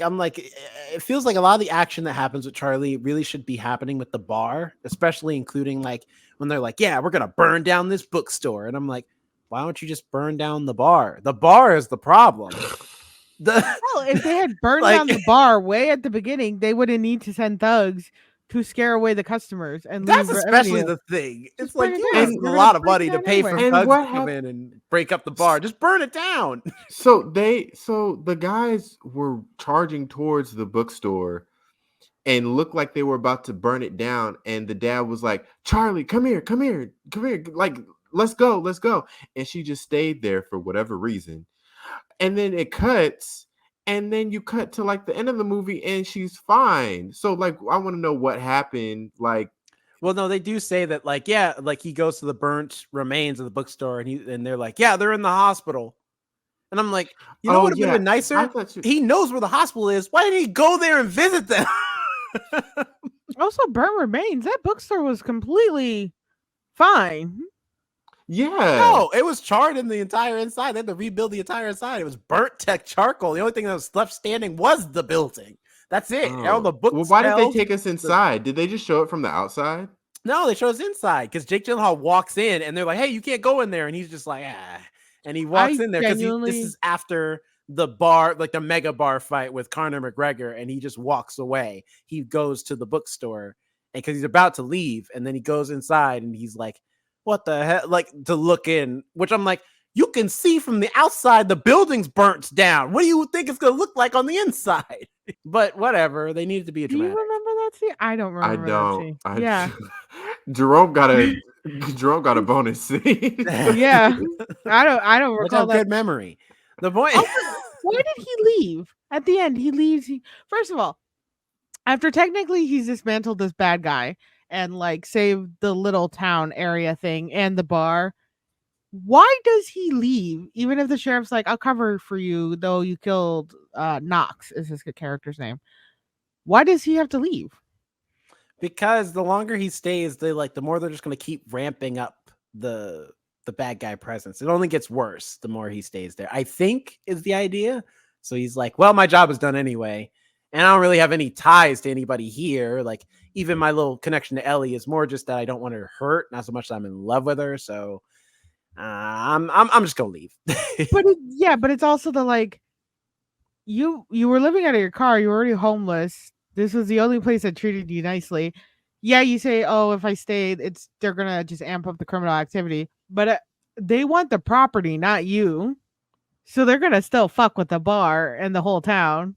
I'm like, it feels like a lot of the action that happens with Charlie really should be happening with the bar, especially including like when they're like, yeah, we're gonna burn down this bookstore, and I'm like, why don't you just burn down the bar? The bar is the problem. Well, if they had burned down the bar way at the beginning, they wouldn't need to send thugs to scare away the customers and that's leave especially revenue. the thing. Just It's like, burn it yeah, down. it's a They're lot gonna of break money it to down pay for anyway. And thugs what to come hap- in and break up the bar. Just burn it down. So the guys were charging towards the bookstore and looked like they were about to burn it down. And the dad was like, Charlie, come here. Like, let's go. And she just stayed there for whatever reason. And then it cuts. And then you cut to like the end of the movie and she's fine. So like, I want to know what happened. Like, well, no, they do say that, like, yeah, like he goes to the burnt remains of the bookstore and they're like, yeah, they're in the hospital. And I'm like, you know what would have been nicer? I thought he knows where the hospital is. Why didn't he go there and visit them? Also, burnt remains. That bookstore was completely fine. Yeah. No, it was charred in the entire inside. They had to rebuild the entire inside. It was burnt tech charcoal. The only thing that was left standing was the building. That's it. All the books. Well, why did they take us inside? Did they just show it from the outside? No, they show us inside because Jake Gyllenhaal walks in and they're like, hey, you can't go in there. And he's just like, ah. And he walks in there because this is after the bar, like the mega bar fight with Conor McGregor, and he just walks away. He goes to the bookstore and because he's about to leave, and then he goes inside and he's like, what the hell? Like to look in, which I'm like, you can see from the outside the building's burnt down. What do you think it's gonna look like on the inside? But whatever, they needed to be a dramatic. Do you remember that scene? I don't remember that scene. Yeah. Jerome got a bonus scene. Yeah. I don't recall that. Good memory. The point. Why did he leave? At the end, he leaves. First of all, after technically he's dismantled this bad guy and like saved the little town area thing and the bar. Why does he leave? Even if the sheriff's like, I'll cover for you, though you killed Knox is his character's name. Why does he have to leave? Because the longer he stays, the more they're just going to keep ramping up the bad guy presence. It only gets worse the more he stays there, I think, is the idea. So he's like, well, my job is done anyway, and I don't really have any ties to anybody here. Like, even my little connection to Ellie is more just that I don't want her hurt, not so much that I'm in love with her. So I'm just gonna leave. But it's also the like, you were living out of your car, you were already homeless. This was the only place that treated you nicely. Yeah, you say, oh, if I stayed, they're gonna just amp up the criminal activity. But they want the property, not you. So they're gonna still fuck with the bar and the whole town,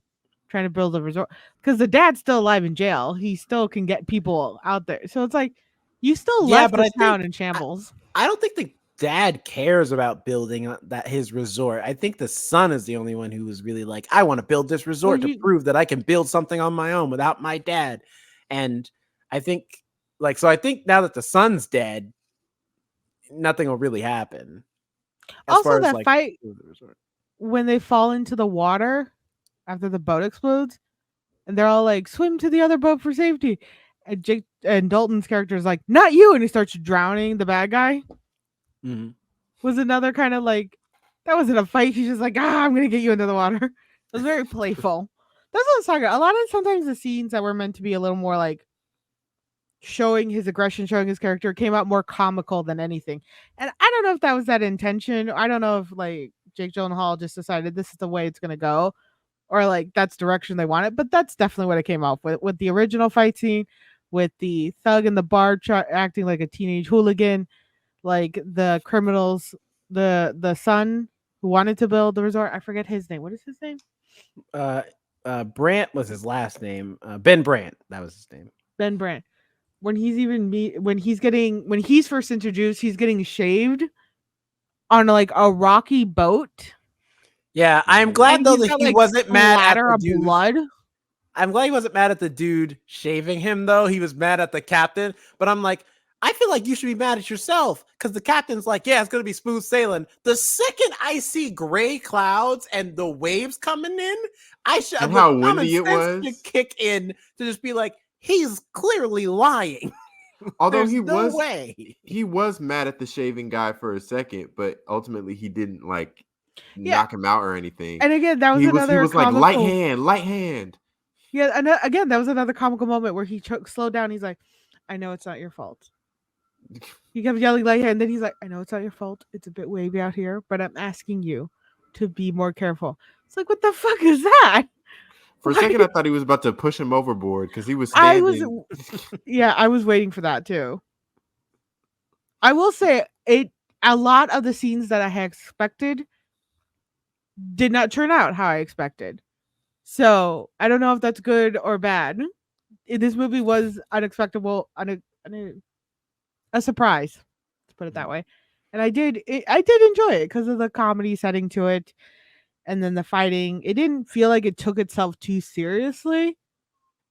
trying to build a resort. Because the dad's still alive in jail. He still can get people out there. So it's like, you still left the town in shambles. I don't think the dad cares about building that his resort. I think the son is the only one who was really like, I want to build this resort to prove that I can build something on my own without my dad. And I think I think now that the son's dead, nothing will really happen. Also, that fight when they fall into the water after the boat explodes, and they're all like, "Swim to the other boat for safety," and Jake and Dalton's character is like, "Not you," and he starts drowning the bad guy. Mm-hmm. Was another kind of like that wasn't a fight. He's just like, I'm gonna get you into the water. It was very playful. That's what I was talking about. A lot of sometimes the scenes that were meant to be a little more like showing his aggression, showing his character came out more comical than anything. And I don't know if that was that intention. I don't know if like Jake Gyllenhaal just decided this is the way it's gonna go, or like that's direction they wanted. But that's definitely what it came out with the original fight scene, with the thug in the bar acting like a teenage hooligan, like the criminals, the son who wanted to build the resort. I forget his name. What is his name? Brandt was his last name. Ben Brandt, that was his name. Ben Brandt. When he's first introduced, he's getting shaved on like a rocky boat. Yeah, I'm glad though that got, he like, wasn't mad at splatter the of dude. blood. I'm glad he wasn't mad at the dude shaving him though. He was mad at the captain, but I'm like, I feel like you should be mad at yourself because the captain's like, yeah, it's gonna be smooth sailing. The second I see gray clouds and the waves coming in, I should. And how windy it was to kick in to just be like, he's clearly lying. Although he was mad at the shaving guy for a second, but ultimately he didn't like knock him out or anything. And again, that was he another was like light hand. Yeah, and again, that was another comical moment where he slowed down. He's like, I know it's not your fault. He kept yelling light hand, and then he's like, I know it's not your fault. It's a bit wavy out here, but I'm asking you to be more careful. It's like, what the fuck is that? For a second, I thought he was about to push him overboard because he was standing. I was waiting for that too. I will say a lot of the scenes that I had expected did not turn out how I expected. So I don't know if that's good or bad. This movie was unexpected, a surprise, to put it that way. And I did enjoy it because of the comedy setting to it. And then the fighting, it didn't feel like it took itself too seriously.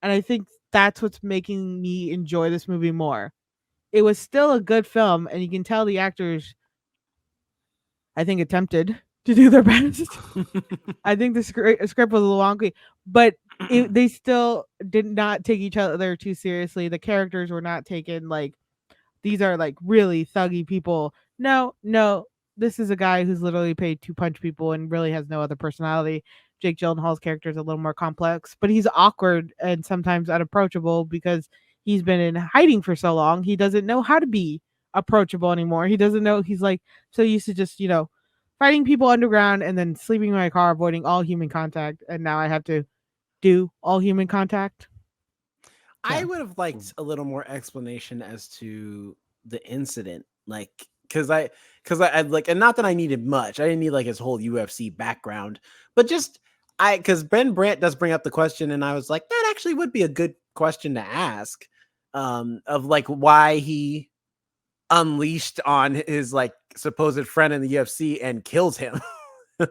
And I think that's what's making me enjoy this movie more. It was still a good film, and you can tell the actors, I think, attempted to do their best. I think the script was a little wonky, but they still did not take each other too seriously. The characters were not taken like, these are like really thuggy people. No, this is a guy who's literally paid to punch people and really has no other personality. Jake Gyllenhaal's character is a little more complex, but he's awkward and sometimes unapproachable because he's been in hiding for so long. He doesn't know how to be approachable anymore. He doesn't know. He's like so used to just, fighting people underground and then sleeping in my car, avoiding all human contact. And now I have to do all human contact. I would have liked a little more explanation as to the incident, like because I like, and not that I needed much. I didn't need like his whole UFC background, but just because Ben Brandt does bring up the question, and I was like, that actually would be a good question to ask, of like why he unleashed on his like supposed friend in the UFC and kills him. He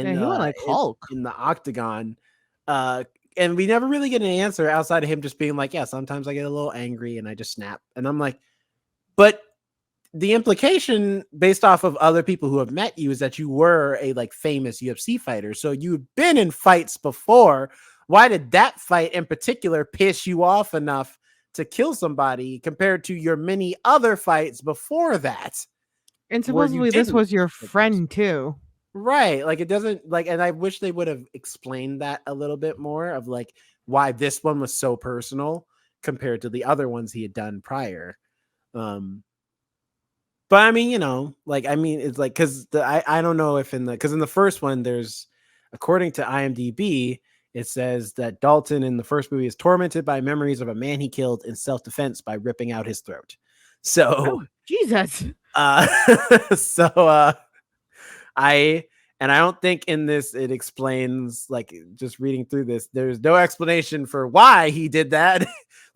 went like Hulk in the octagon. And we never really get an answer outside of him just being like, yeah, sometimes I get a little angry and I just snap. And I'm like, but the implication based off of other people who have met you is that you were a like famous UFC fighter. So you've been in fights before. Why did that fight in particular piss you off enough to kill somebody compared to your many other fights before that? And supposedly this was your friend too. Right. Like it doesn't like, and I wish they would have explained that a little bit more of like why this one was so personal compared to the other ones he had done prior. But I mean, it's like, cause I don't know if in the first one, there's, according to IMDb, it says that Dalton in the first movie is tormented by memories of a man he killed in self-defense by ripping out his throat. So Jesus. I don't think in this it explains, like just reading through this, there's no explanation for why he did that,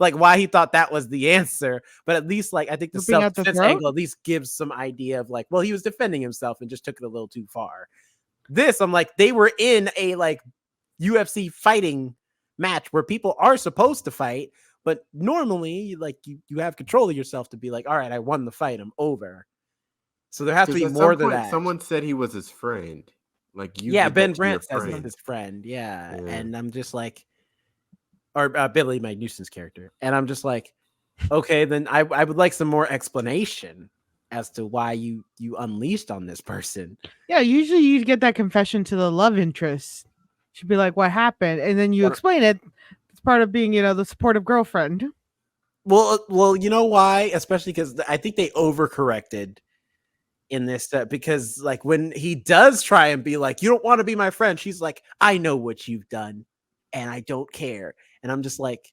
like why he thought that was the answer. But at least like I think the self-defense angle at least gives some idea of like, well, he was defending himself and just took it a little too far. This, I'm like, they were in a like UFC fighting match where people are supposed to fight, but normally like you have control of yourself to be like, all right, I won the fight, I'm over. So there has to be more than that. Someone said he was his friend. Like you Yeah, did Ben that to your Brandt says it's friend. his friend. Yeah. Yeah. And I'm just like, or Billy, Mike Newson's character. And I'm just like, okay, then I would like some more explanation as to why you unleashed on this person. Yeah, usually you get that confession to the love interest. She'd be like, "What happened?" And then you explain it. It's part of being, the supportive girlfriend. Well, you know why? Especially because I think they overcorrected in this because like when he does try and be like, you don't want to be my friend, she's like, I know what you've done and I don't care. And I'm just like,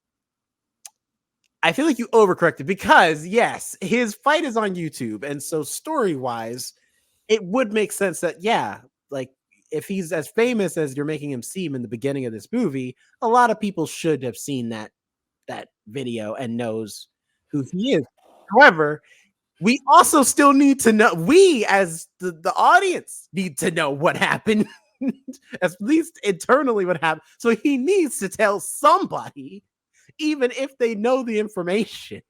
I feel like you overcorrected because yes, his fight is on YouTube. And so story wise, it would make sense that, yeah, like if he's as famous as you're making him seem in the beginning of this movie, a lot of people should have seen that video and knows who he is. However, we also still need to know, we as the audience need to know what happened, at least internally what happened. So he needs to tell somebody, even if they know the information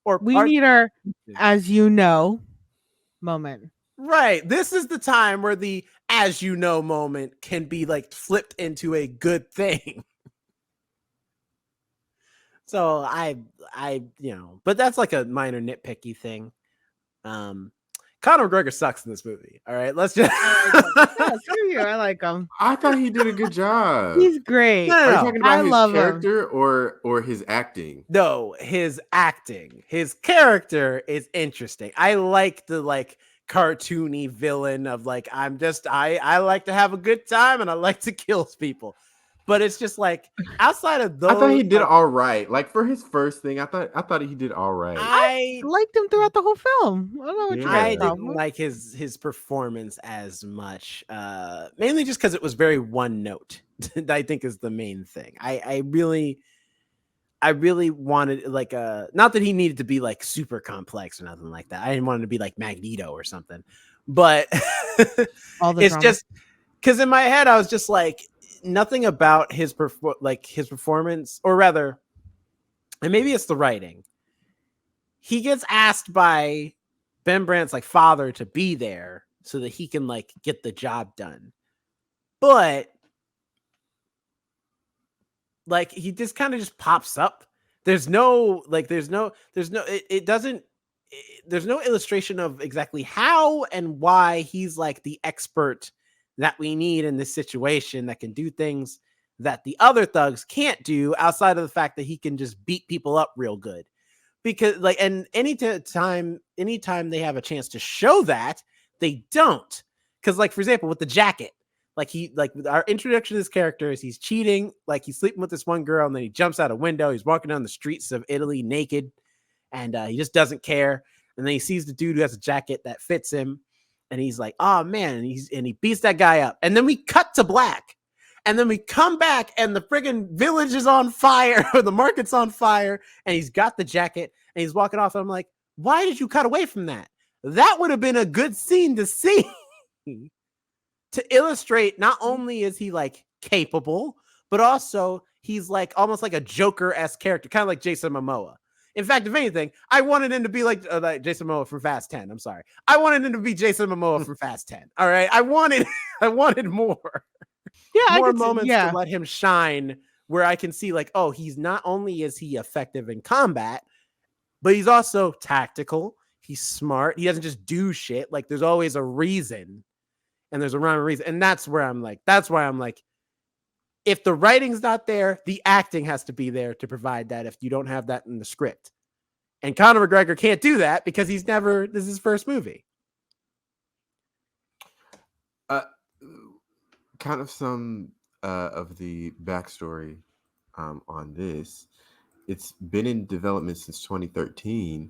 or We need our, it. as you know, moment. Right. This is the time where the as you know moment can be like flipped into a good thing. So but that's like a minor nitpicky thing. Conor McGregor sucks in this movie. All right, let's just Screw you. I like him. I thought he did a good job. He's great. No, Are you talking about I his love character or his acting? No, his acting. His character is interesting. I like the cartoony villain of like I like to have a good time and I like to kill people. But it's just like outside of those, I thought he did all right. Like for his first thing, I thought he did all right. I liked him throughout the whole film. I don't know what you Yeah. guys I thought. didn't like his performance as much, mainly just because it was very one note. I think is the main thing. I really wanted like not that he needed to be like super complex or nothing like that. I didn't want him to be like Magneto or something, but All the it's drama. just because in my head I was just like nothing about his performance, or rather, and maybe it's the writing. He gets asked by Ben Brandt's like father to be there so that he can like get the job done. But like he just kind of just pops up. There's no illustration of exactly how and why he's like the expert that we need in this situation that can do things that the other thugs can't do outside of the fact that he can just beat people up real good. Because like, and anytime they have a chance to show that, they don't. Because like, for example, with the jacket, like our introduction to this character is he's cheating, like he's sleeping with this one girl and then he jumps out a window. He's walking down the streets of Italy naked and he just doesn't care. And then he sees the dude who has a jacket that fits him and he's like, oh man, and he beats that guy up. And then we cut to black. And then we come back and the friggin' village is on fire or the market's on fire and he's got the jacket and he's walking off. And I'm like, why did you cut away from that? That would have been a good scene to see to illustrate not only is he like capable, but also he's like almost like a Joker-esque character, kind of like Jason Momoa. In fact, if anything, I wanted him to be like Jason Momoa from Fast 10. I'm sorry. I wanted him to be Jason Momoa from Fast 10. All right. I wanted more. Yeah, More moments to let him shine where I can see like, oh, he's not only is he effective in combat, but he's also tactical. He's smart. He doesn't just do shit. Like there's always a reason and there's a rhyme and reason. And that's why I'm like, if the writing's not there, the acting has to be there to provide that if you don't have that in the script. And Conor McGregor can't do that because this is his first movie. Kind of some of the backstory on this. It's been in development since 2013,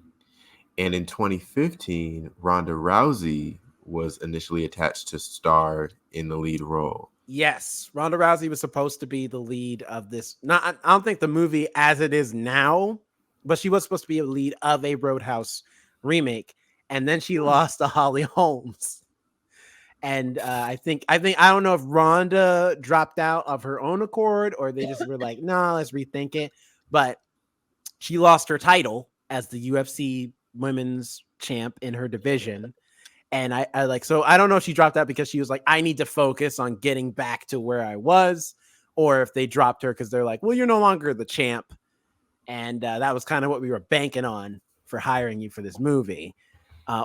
and in 2015, Ronda Rousey was initially attached to star in the lead role. Yes, Ronda Rousey was supposed to be the lead of this. I don't think the movie as it is now, but she was supposed to be a lead of a Roadhouse remake, and then she lost to Holly Holmes. And I don't know if Ronda dropped out of her own accord or they just were like, no, let's rethink it. But she lost her title as the UFC women's champ in her division. And I like, so I don't know if she dropped out because she was like, I need to focus on getting back to where I was, or if they dropped her because they're like, well, you're no longer the champ. And that was kind of what we were banking on for hiring you for this movie.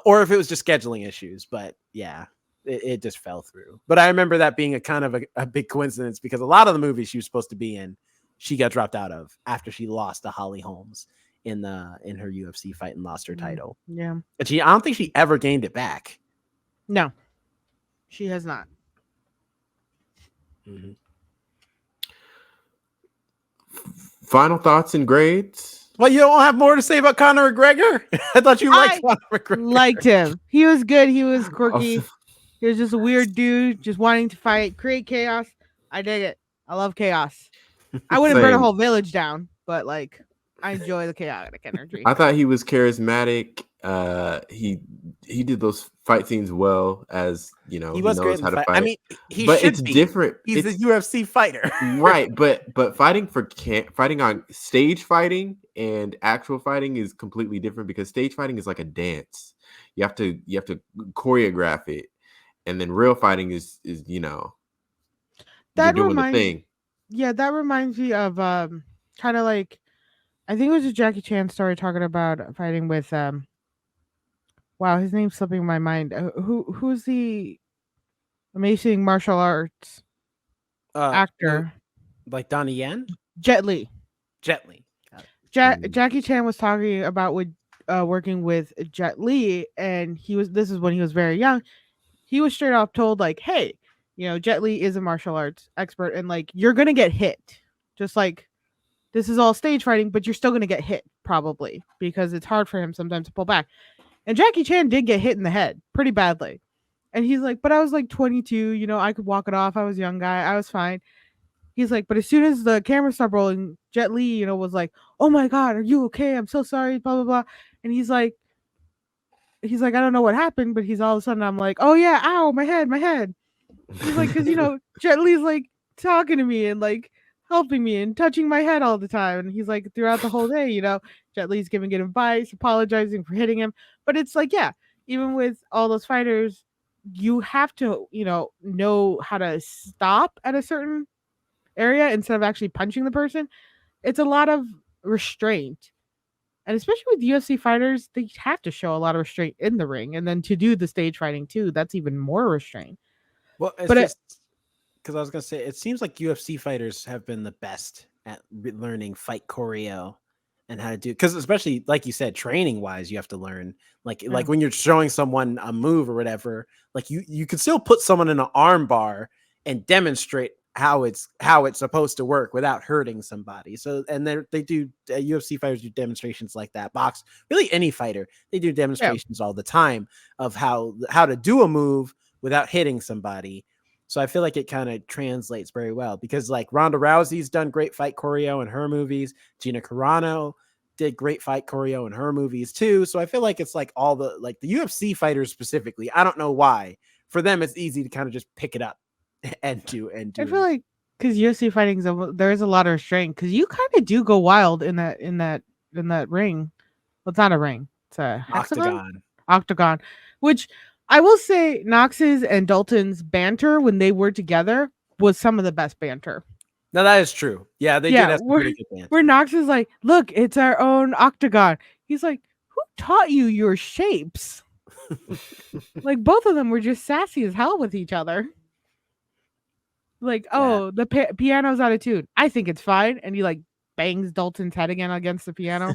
Or if it was just scheduling issues. But yeah, it just fell through. But I remember that being a kind of a big coincidence because a lot of the movies she was supposed to be in, she got dropped out of after she lost to Holly Holmes in her UFC fight and lost her title. Yeah. But I don't think she ever gained it back. No, she has not. Mm-hmm. Final thoughts and grades? Well, you don't have more to say about Conor McGregor? I thought you liked Conor McGregor. Liked him. He was good. He was quirky. He was just a weird dude, just wanting to fight, create chaos. I dig it. I love chaos. I wouldn't burn a whole village down, but like, I enjoy the chaotic energy. I thought he was charismatic. He did those fight scenes well, as you know. He was great how to fight. I mean, but it's different. He's a UFC fighter, right? But fighting on stage fighting and actual fighting is completely different because stage fighting is like a dance. You have to choreograph it, and then real fighting is that doing reminds the thing. Yeah, that reminds me of kind of like, I think it was a Jackie Chan story talking about fighting with wow, his name's slipping my mind. Who's the amazing martial arts actor? Like Donnie Yen? Jet Li. Jet Li. Jackie Chan was talking about working with Jet Li, and this is when he was very young. He was straight off told like, hey, Jet Li is a martial arts expert, and like, you're gonna get hit. Just like, this is all stage fighting, but you're still gonna get hit probably because it's hard for him sometimes to pull back. And Jackie Chan did get hit in the head pretty badly. And he's like, but I was like 22, I could walk it off. I was a young guy. I was fine. He's like, but as soon as the camera stopped rolling, Jet Li, was like, oh my God, are you okay? I'm so sorry, blah, blah, blah. And he's like, I don't know what happened, but he's all of a sudden, I'm like, oh yeah, ow, my head. He's like, because, Jet Li's like talking to me and like helping me and touching my head all the time. And he's like, throughout the whole day, Jet Li's giving good advice, apologizing for hitting him. But it's like, yeah, even with all those fighters, you have to, know how to stop at a certain area instead of actually punching the person. It's a lot of restraint. And especially with UFC fighters, they have to show a lot of restraint in the ring. And then to do the stage fighting too, that's even more restraint. Well, because I was going to say, it seems like UFC fighters have been the best at learning fight choreo and how to do, because especially like you said, training wise, you have to learn like when you're showing someone a move or whatever, like you could still put someone in an arm bar and demonstrate how it's supposed to work without hurting somebody. So, and they do UFC fighters do demonstrations like that. Box, really any fighter, they do demonstrations all the time of how to do a move without hitting somebody. So I feel like it kind of translates very well because like Ronda Rousey's done great fight choreo in her movies. Gina Carano did great fight choreo in her movies too. So I feel like it's like all the UFC fighters specifically. I don't know why. For them, it's easy to kind of just pick it up and do. I feel like because UFC fighting, there's a lot of restraint because you kind of do go wild in that ring. Well, it's not a ring. It's a octagon, which I will say Knox's and Dalton's banter when they were together was some of the best banter. No, that is true. Yeah, they did have some pretty good banter. Where Knox is like, look, it's our own octagon. He's like, who taught you your shapes? Like, both of them were just sassy as hell with each other. Like, the piano's out of tune. I think it's fine. And he like bangs Dalton's head again against the piano.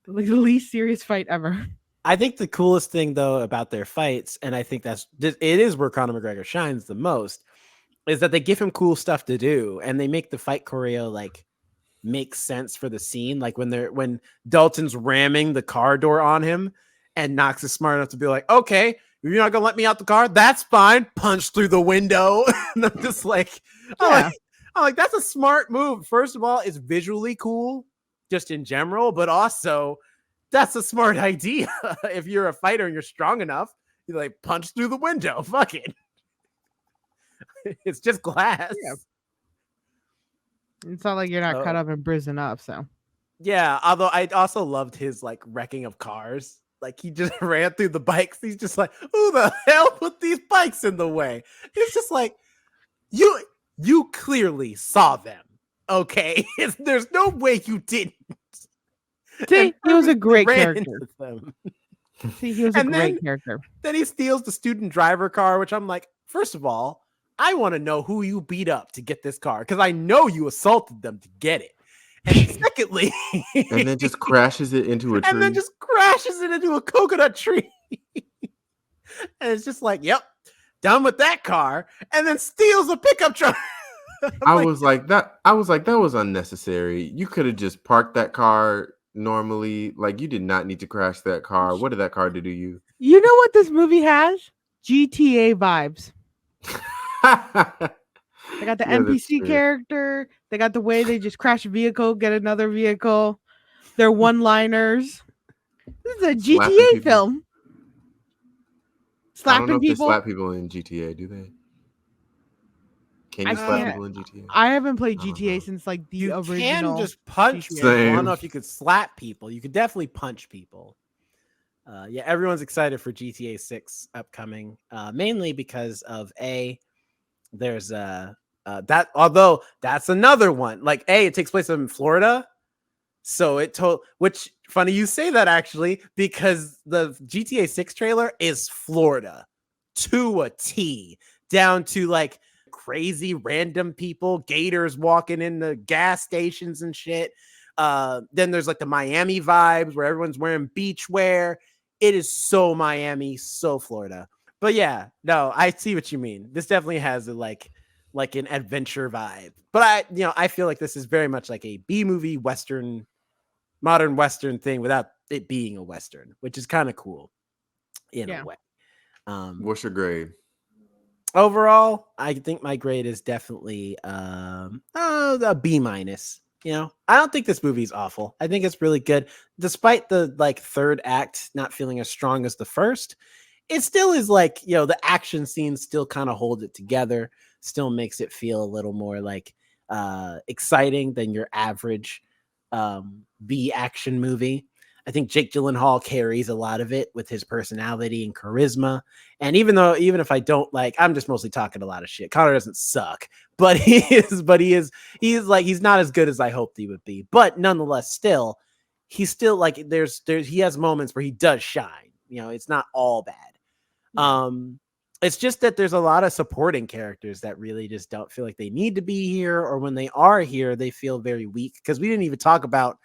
Like the least serious fight ever. I think the coolest thing though about their fights, and I think it is where Conor McGregor shines the most, is that they give him cool stuff to do and they make the fight choreo like make sense for the scene. Like when Dalton's ramming the car door on him and Knox is smart enough to be like, okay, you're not gonna let me out the car? That's fine. Punch through the window. And I'm just like, I'm like, that's a smart move. First of all, it's visually cool just in general, but also that's a smart idea. If you're a fighter and you're strong enough, you like punch through the window. Fuck it. It's just glass. Yeah. It's not like you're not cut up and bruising up. So yeah. Although I also loved his like wrecking of cars. like he just ran through the bikes. He's just like, who the hell put these bikes in the way? It's just like, you clearly saw them. Okay. There's no way you didn't. See, he was a purposely great ran character. into them. See, he was a And great character. Then he steals the student driver car, which I'm like, first of all, I want to know who you beat up to get this car because I know you assaulted them to get it. And secondly, and then just crashes it into a tree. And then just crashes it into a coconut tree. And it's just like, yep, done with that car. And then steals a pickup truck. I was like, that was unnecessary. You could have just parked that car normally. Like, you did not need to crash that car. What did that car do to you? You know what this movie has? GTA vibes. They got the NPC character. They got the way they just crash a vehicle, get another vehicle. They're one-liners. This is a GTA film. Slapping I don't know if people. they slap people in GTA, do they? Can you slap people in GTA? I haven't played GTA since like the original. You can just punch people. I don't know if you could slap people. You could definitely punch people. Yeah, everyone's excited for GTA 6 upcoming, mainly because of there's that, although that's another one. Like it takes place in Florida. So which funny you say that actually, because the GTA 6 trailer is Florida to a T, down to like crazy random people, gators walking in the gas stations and shit. Then there's like the Miami vibes where everyone's wearing beach wear. It is so Miami, so Florida. But yeah, no, I see what you mean. This definitely has a like an adventure vibe. But I feel like this is very much like a B movie Western, modern Western thing without it being a Western, which is kind of cool in a way. What's your grade? Overall, I think my grade is definitely a B minus. I don't think this movie is awful. I think it's really good. Despite the like third act not feeling as strong as the first, it still is like, the action scenes still kind of hold it together, still makes it feel a little more like exciting than your average B action movie. I think Jake Gyllenhaal carries a lot of it with his personality and charisma. And even if I don't I'm just mostly talking a lot of shit. Connor doesn't suck, but he's not as good as I hoped he would be. But nonetheless, he's still like, he has moments where he does shine. It's not all bad. It's just that there's a lot of supporting characters that really just don't feel like they need to be here, or when they are here, they feel very weak. Because we didn't even talk about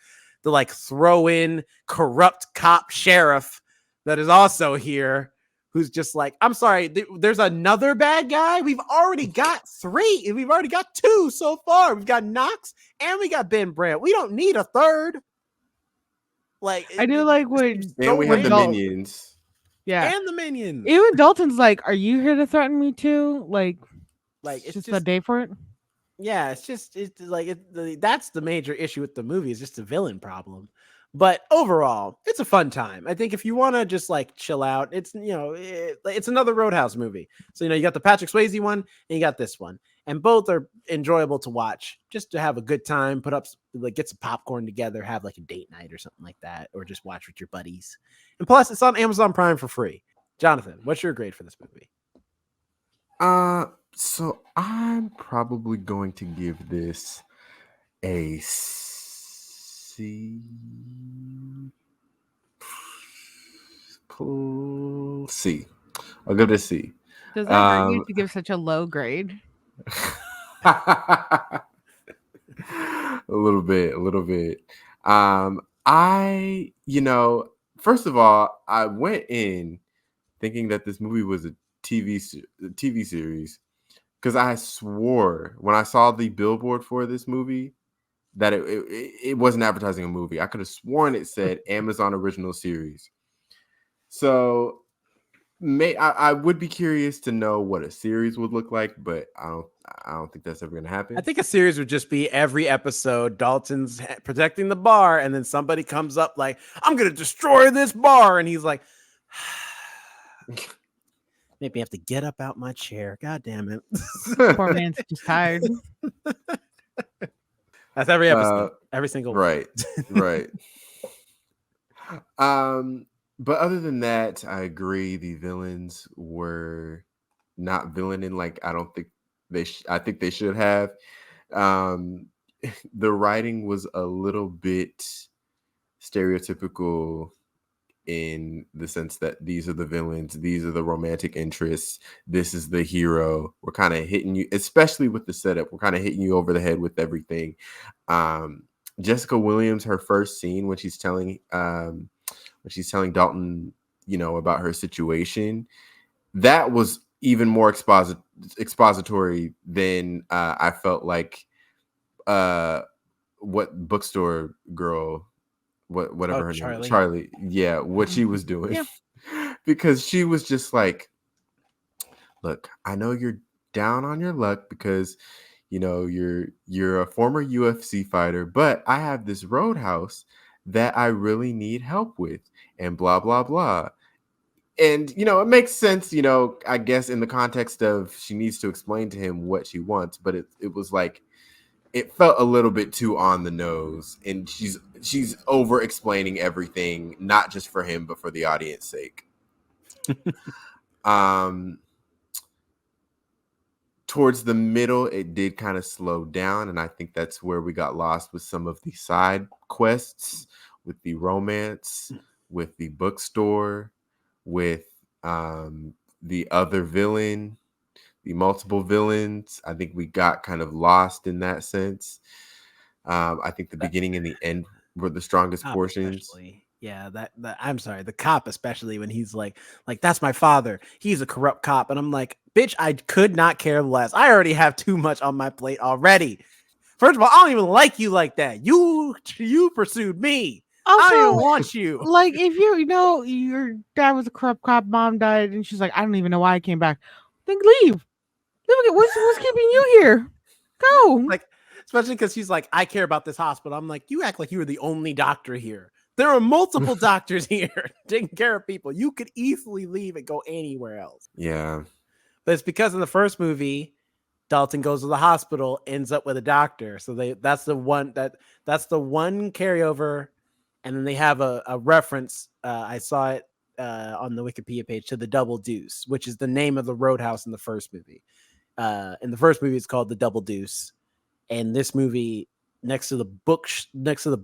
the like throw in corrupt cop sheriff that is also here, who's just like, I'm sorry, there's another bad guy. We've already got 3. We've already got 2 so far. We've got Knox and we got Ben Brandt. We don't need a third. Like, I do like when we have the minions. Yeah, and the minions. Even Dalton's like, "Are you here to threaten me too?" Like it's just a day for it. Yeah, that's the major issue with the movie, is just a villain problem. But overall, it's a fun time. I think if you want to just like chill out, it's it's another Roadhouse movie. So you got the Patrick Swayze one and you got this one, and both are enjoyable to watch, just to have a good time. Get some popcorn together, have like a date night or something like that, or just watch with your buddies. And plus, it's on Amazon Prime for free. Jonathan, what's your grade for this movie? So I'm probably going to give this a C. C. I'll give it a C. Does that hurt you to give such a low grade? A little bit. First of all, I went in thinking that this movie was a TV series, because I swore when I saw the billboard for this movie that it wasn't advertising a movie. I could have sworn it said Amazon original series. So I would be curious to know what a series would look like, but I don't think that's ever going to happen. I think a series would just be every episode Dalton's protecting the bar, and then somebody comes up like, I'm going to destroy this bar, and he's like, make me have to get up out my chair. God damn it. Poor man's just tired. That's every episode. Every single one. Right. But other than that, I agree. The villains were not villaining like I don't think I think they should have. Um, the writing was a little bit stereotypical in the sense that these are the villains, these are the romantic interests, this is the hero. We're kind of hitting you, especially with the setup, we're kind of hitting you over the head with everything. Um, Jessica Williams, her first scene when she's telling Dalton, about her situation, that was even more expository than I felt like what bookstore girl, whatever her name is, Charlie, yeah, what she was doing. Yeah. Because she was just like, look, I know you're down on your luck because you're a former UFC fighter, but I have this roadhouse that I really need help with, and blah blah blah. And it makes sense, I guess, in the context of she needs to explain to him what she wants, but it was like it felt a little bit too on the nose, and she's over explaining everything, not just for him but for the audience sake. Towards the middle, it did kind of slow down, and I think that's where we got lost with some of the side quests, with the romance, with the bookstore, with the other villain, the multiple villains. I think we got kind of lost in that sense. I think the beginning and the end were the strongest portions. Especially. Yeah, that I'm sorry, the cop, especially when he's like that's my father. He's a corrupt cop, and I'm like, bitch, I could not care less. I already have too much on my plate already. First of all, I don't even like you like that. You pursued me. Also, I don't even want you. Like, if your dad was a corrupt cop, mom died, and she's like, I don't even know why I came back. Then leave. What's keeping you here? Go. Like, especially because she's like, I care about this hospital. I'm like, you act like you were the only doctor here. There are multiple doctors here taking care of people. You could easily leave and go anywhere else. Yeah. But it's because in the first movie, Dalton goes to the hospital, ends up with a doctor. So that's the one carryover. And then they have a reference. I saw it on the Wikipedia page to the Double Deuce, which is the name of the roadhouse in the first movie. In the first movie, it's called the Double Deuce. And this movie, next to the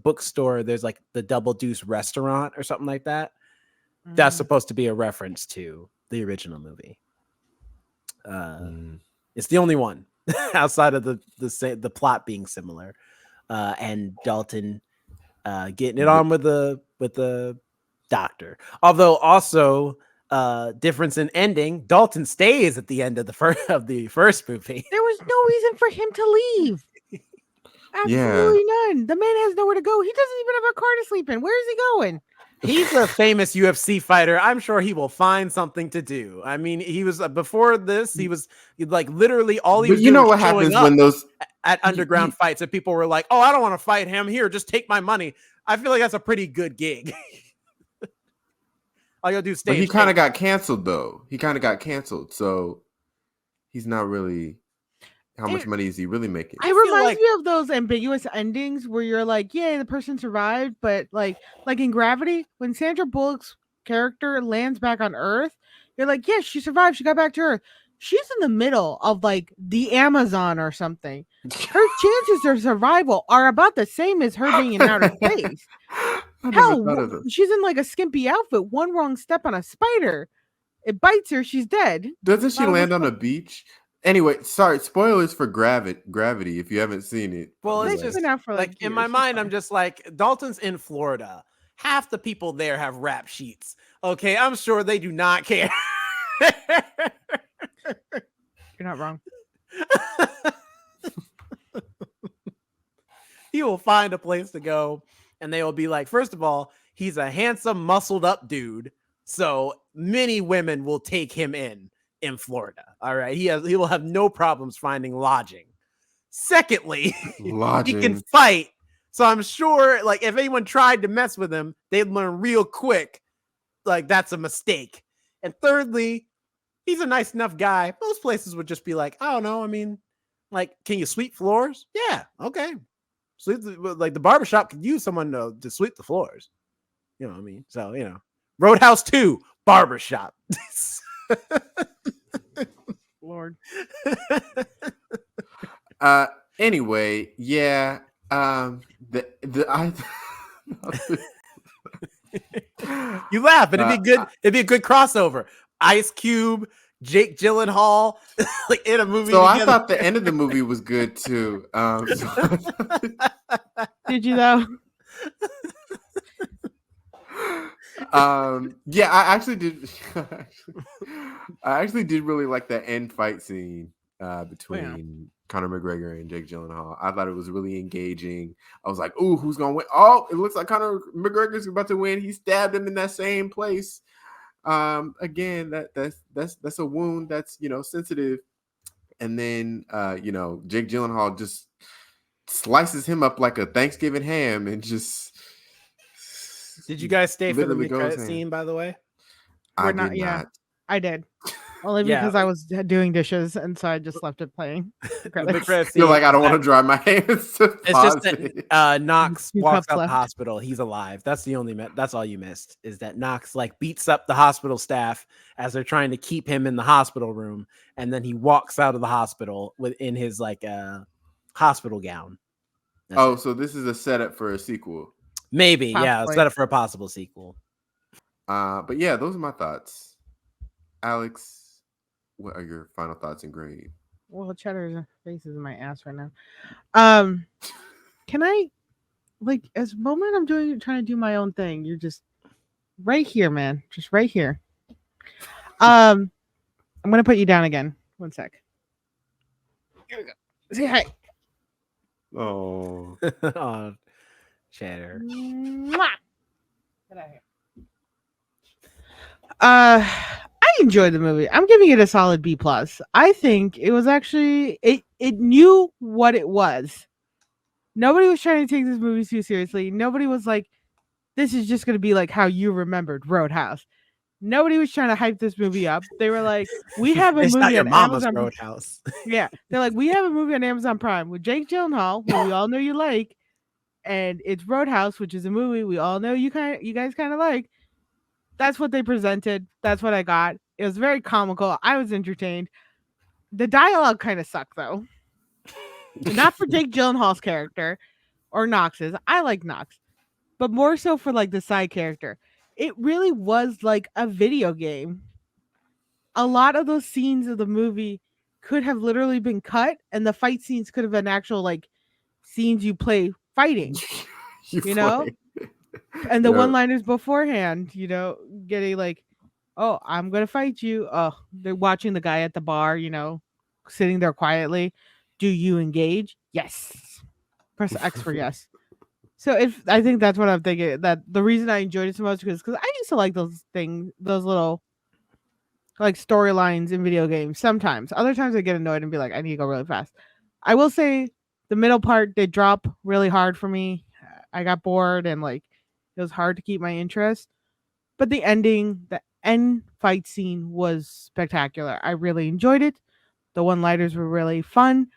bookstore, there's like the Double Deuce restaurant or something like that. Mm. That's supposed to be a reference to the original movie. It's the only one outside of the plot being similar, and Dalton getting it on with the doctor. Although also difference in ending, Dalton stays at the end of the first movie. There was no reason for him to leave. Absolutely none. The man has nowhere to go. He doesn't even have a car to sleep in. Where is he going? He's a famous UFC fighter. I'm sure he will find something to do. I mean, he was before this. He was like literally all he was. You know what happens when those at underground fights and people were like, "Oh, I don't want to fight him. Here, just take my money." I feel like that's a pretty good gig. All you gotta do is stay. But he kind of got canceled, though. He kind of got canceled, so he's not really. How much money is he really making? It reminds me of those ambiguous endings where you're like, yeah, the person survived, but like in Gravity, when Sandra Bullock's character lands back on Earth, you're like, yes, she survived. She got back to Earth. She's in the middle of like the Amazon or something. Her chances of survival are about the same as her being in outer space. Hell, she's in like a skimpy outfit. One wrong step on a spider, it bites her. She's dead. Doesn't she land on a beach? Anyway, sorry, spoilers for Gravity if you haven't seen it. Well, it's just been out for like in my mind, I'm just like, Dalton's in Florida. Half the people there have rap sheets. Okay, I'm sure they do not care. You're not wrong. He will find a place to go, and they will be like, first of all, he's a handsome, muscled up dude, so many women will take him in Florida. All right. He will have no problems finding lodging. Secondly, he can fight. So I'm sure like if anyone tried to mess with him, they'd learn real quick. Like that's a mistake. And thirdly, he's a nice enough guy. Most places would just be like, I don't know. I mean, like, can you sweep floors? Yeah. Okay. Like the barbershop could use someone to sweep the floors. You know what I mean? So, Roadhouse 2, Barbershop. Lord. Anyway, yeah. I You laugh, but it'd be a good crossover. Ice Cube, Jake Gyllenhaal, like in a movie. So together. I thought the end of the movie was good too. Did you though? Yeah, I actually did. I actually did really like that end fight scene between Conor McGregor and Jake Gyllenhaal. I thought it was really engaging. I was like, "Ooh, who's gonna win?" Oh, it looks like Conor McGregor's about to win. He stabbed him in that same place. Again, that's a wound that's sensitive. And then Jake Gyllenhaal just slices him up like a Thanksgiving ham and just. Did you guys stay for the literally mid-credit goes scene, by the way? I did. Only because I was doing dishes, and so I just left it playing. You're like, I don't want to dry my hands. It's just that Knox walks out left. the hospital. He's alive. That's that's all you missed, is that Knox like beats up the hospital staff as they're trying to keep him in the hospital room, and then he walks out of the hospital within his hospital gown. That's it. So this is a setup for a sequel. Maybe, Possibly. yeah, set up for a possible sequel. But yeah, those are my thoughts. Alex, what are your final thoughts and grade? Well, Cheddar's face is in my ass right now. Can I, as the moment I'm trying to do my own thing, you're just right here, man. Just right here. I'm gonna put you down again. 1 sec. Here we go. Say hi. Oh. Oh, Cheddar. Mwah! Get out of here. I enjoyed the movie. I'm giving it a solid B+. I think it was actually it knew what it was. Nobody was trying to take this movie too seriously. Nobody was like, this is just gonna be like how you remembered Roadhouse. Nobody was trying to hype this movie up. They were like, we have a It's movie not your on mama's Amazon. Roadhouse. Yeah, they're like, we have a movie on Amazon Prime with Jake Gyllenhaal, who we all know you like, and it's Roadhouse, which is a movie we all know you guys kind of like. That's what they presented. That's what I got. It was very comical. I was entertained. The dialogue kind of sucked though. Not for Jake Gyllenhaal's character or Knox's. I like Knox, but more so for the side character. It really was like a video game. A lot of those scenes of the movie could have literally been cut, and the fight scenes could have been actual scenes you play fighting. you know? And the one-liners beforehand, getting oh, I'm gonna fight you. Oh, they're watching the guy at the bar, sitting there quietly. Do you engage? Yes. Press X for yes. So I think that's what I'm thinking. That the reason I enjoyed it so much is because I used to like those things, those little storylines in video games. Sometimes, other times I get annoyed and be like, I need to go really fast. I will say the middle part did drop really hard for me. I got bored and it was hard to keep my interest. But the end fight scene was spectacular. I really enjoyed it. The one-liners were really fun.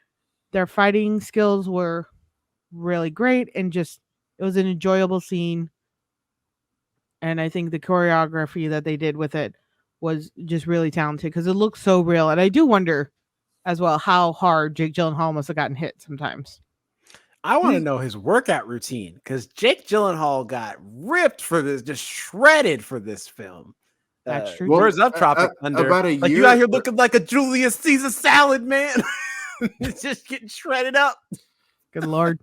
Their fighting skills were really great, and it was an enjoyable scene. And I think the choreography that they did with it was just really talented because it looked so real. And I do wonder as well how hard Jake Gyllenhaal must have gotten hit sometimes. I want to know his workout routine because Jake Gyllenhaal got ripped for this, just shredded for this film. That's true. Where's up, Tropic Thunder? About a year, you out here looking like a Julius Caesar salad, man. It's just getting shredded up. Good Lord.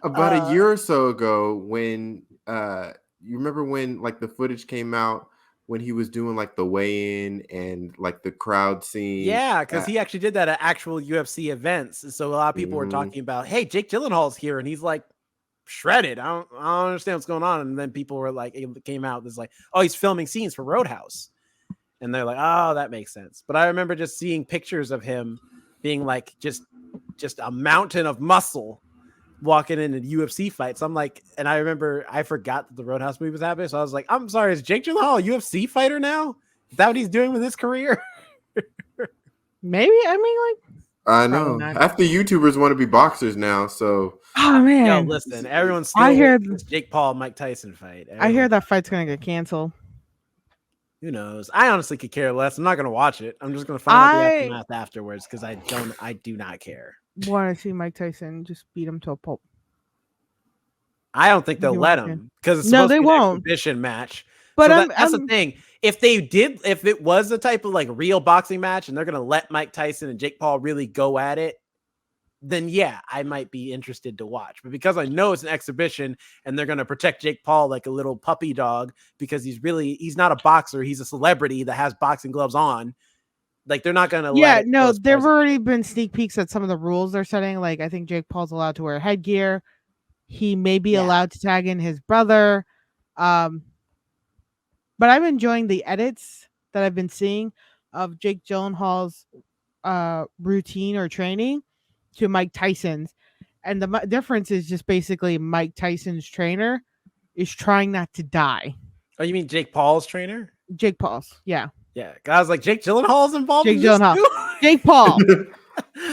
About a year or so ago, when you remember when the footage came out when he was doing the weigh-in and the crowd scene. Yeah, because he actually did that at actual UFC events. So a lot of people were talking about, hey, Jake Gyllenhaal's here, and he's shredded. I don't understand what's going on. And then people were it came out, this oh, he's filming scenes for Roadhouse. And they're like, oh, that makes sense. But I remember just seeing pictures of him being just a mountain of muscle walking in a UFC fight. So I'm and I remember I forgot that the Roadhouse movie was happening. So I was like, I'm sorry, is Jake Gyllenhaal a UFC fighter now? Is that what he's doing with his career? Maybe. I mean, I know. Half the YouTubers want to be boxers now. So oh man, listen, everyone's still I hear Jake Paul Mike Tyson fight. I hear that fight's gonna get canceled. Who knows? I honestly could care less. I'm not gonna watch it. I'm just gonna find out the aftermath afterwards because I do not care. Want to see Mike Tyson just beat him to a pulp. I don't think they'll You let won't him because it's No, supposed they to be an won't. exhibition match. But So that's the thing. If it was a type of like real boxing match and they're gonna let Mike Tyson and Jake Paul really go at it, then yeah, I might be interested to watch. But because I know it's an exhibition and they're gonna protect Jake Paul like a little puppy dog because he's not a boxer, he's a celebrity that has boxing gloves on. Like they're not gonna let it go as far there've as already been sneak peeks at some of the rules they're setting. Like I think Jake Paul's allowed to wear headgear. He may be allowed to tag in his brother. But I'm enjoying the edits that I've been seeing of Jake Gyllenhaal's routine or training to Mike Tyson's. And the difference is just basically Mike Tyson's trainer is trying not to die. Oh, you mean Jake Paul's trainer? Jake Paul's, yeah. Yeah, guys like Jake Gyllenhaal's involved. Jake in this Gyllenhaal. too? Jake Paul.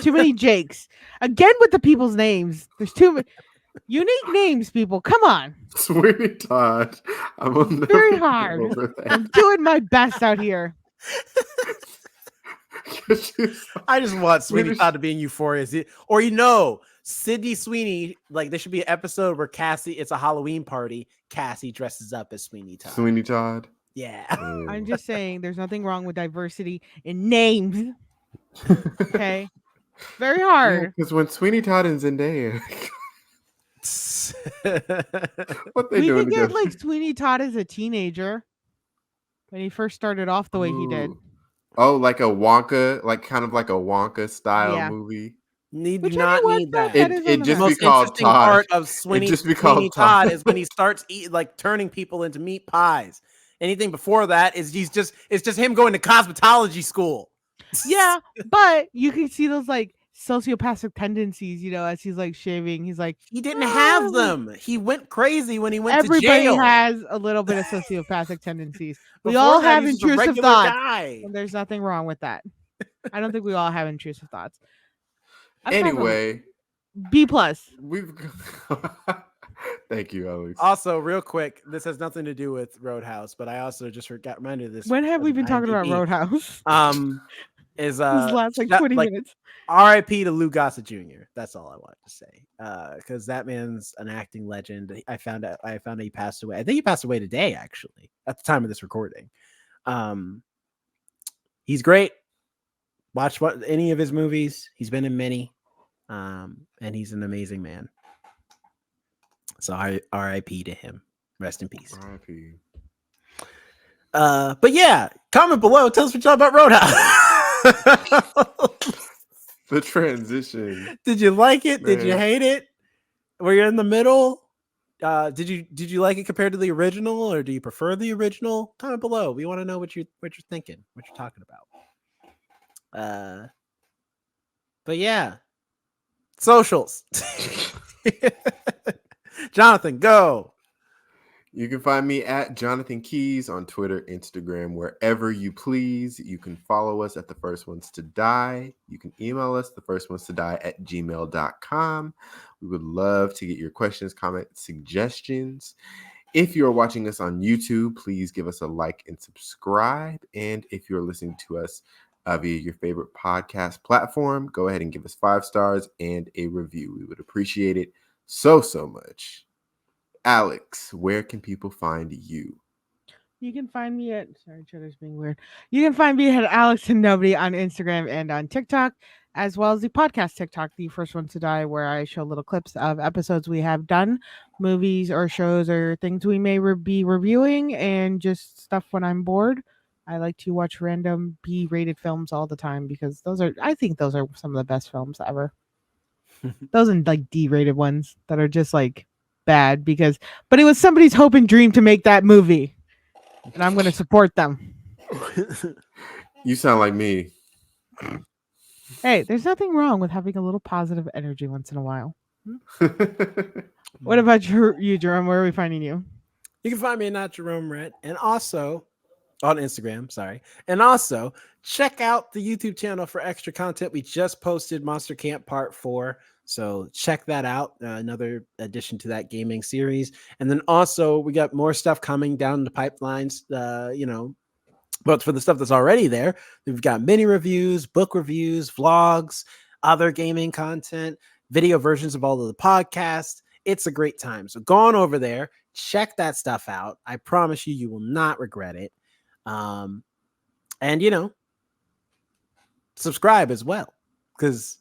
Too many Jakes. Again with the people's names. There's too many unique names, people. Come on. Sweeney Todd. Very hard. I'm doing my best out here. I just want Sweeney Todd to be in Euphoria. Or Sydney Sweeney, like there should be an episode where Cassie, it's a Halloween party. Cassie dresses up as Sweeney Todd. Sweeney Todd. Yeah. I'm just saying there's nothing wrong with diversity in names. Okay. Very hard. Because when Sweeney Todd and Zendaya. What they we doing could get together? like Sweeney Todd as a teenager when he first started off the way he did. Oh, like a Wonka, like kind of like a Wonka style movie. Do not need that. It just most be called interesting Todd. part of Sweeney Todd is when he starts turning people into meat pies. Anything before that is it's just him going to cosmetology school. Yeah, but you can see those like sociopathic tendencies, as he's like shaving. He's like, he didn't have them. He went crazy when he went to jail. Everybody has a little bit of sociopathic tendencies. We all have intrusive thoughts. And there's nothing wrong with that. I don't think we all have intrusive thoughts. Anyway, B+. We've Thank you, Alex. Also, real quick, this has nothing to do with Roadhouse, but I also just got reminded of this. When have we been talking about Roadhouse? Is this last like 20 minutes. R.I.P. to Lou Gossett Jr. That's all I wanted to say. Because that man's an acting legend. I found out he passed away. I think he passed away today, actually, at the time of this recording. He's great. Watch any of his movies. He's been in many. And he's an amazing man. So R.I.P. to him. Rest in peace. R.I.P. But yeah, comment below. Tell us what you thought about Roadhouse. The transition. Did you like it? Man. Did you hate it? Were you in the middle? Did you like it compared to the original, or do you prefer the original? Comment below. We want to know what you're thinking, what you're talking about. But yeah, socials. Jonathan, go. You can find me at Jonathan Keys on Twitter, Instagram, wherever you please. You can follow us at The First Ones to Die. You can email us, thefirstones2die@gmail.com. We would love to get your questions, comments, suggestions. If you're watching us on YouTube, please give us a like and subscribe. And if you're listening to us via your favorite podcast platform, go ahead and give us 5 stars and a review. We would appreciate it so much. Alex, where can people find you? You can find me at Twitter's being weird. You can find me at Alex and Nobody on Instagram and on TikTok, as well as the podcast TikTok, The First Ones to Die, where I show little clips of episodes we have done, movies or shows or things we may be reviewing, and just stuff when I'm bored. I like to watch random B-rated films all the time because I think those are some of the best films ever. Those and like D-rated ones that are just like bad but it was somebody's hope and dream to make that movie, and I'm going to support them. You sound like me. Hey, there's nothing wrong with having a little positive energy once in a while. What about you, Jerome? Where are we finding you? You can find me at Not Jerome Red, and also on Instagram. Sorry, and also check out the YouTube channel for extra content. We just posted Monster Camp Part 4. So check that out. Another addition to that gaming series. And then also we got more stuff coming down the pipelines. But for the stuff that's already there, we've got mini reviews, book reviews, vlogs, other gaming content, video versions of all of the podcasts. It's a great time. So go on over there, check that stuff out. I promise you, you will not regret it. And, subscribe as well, because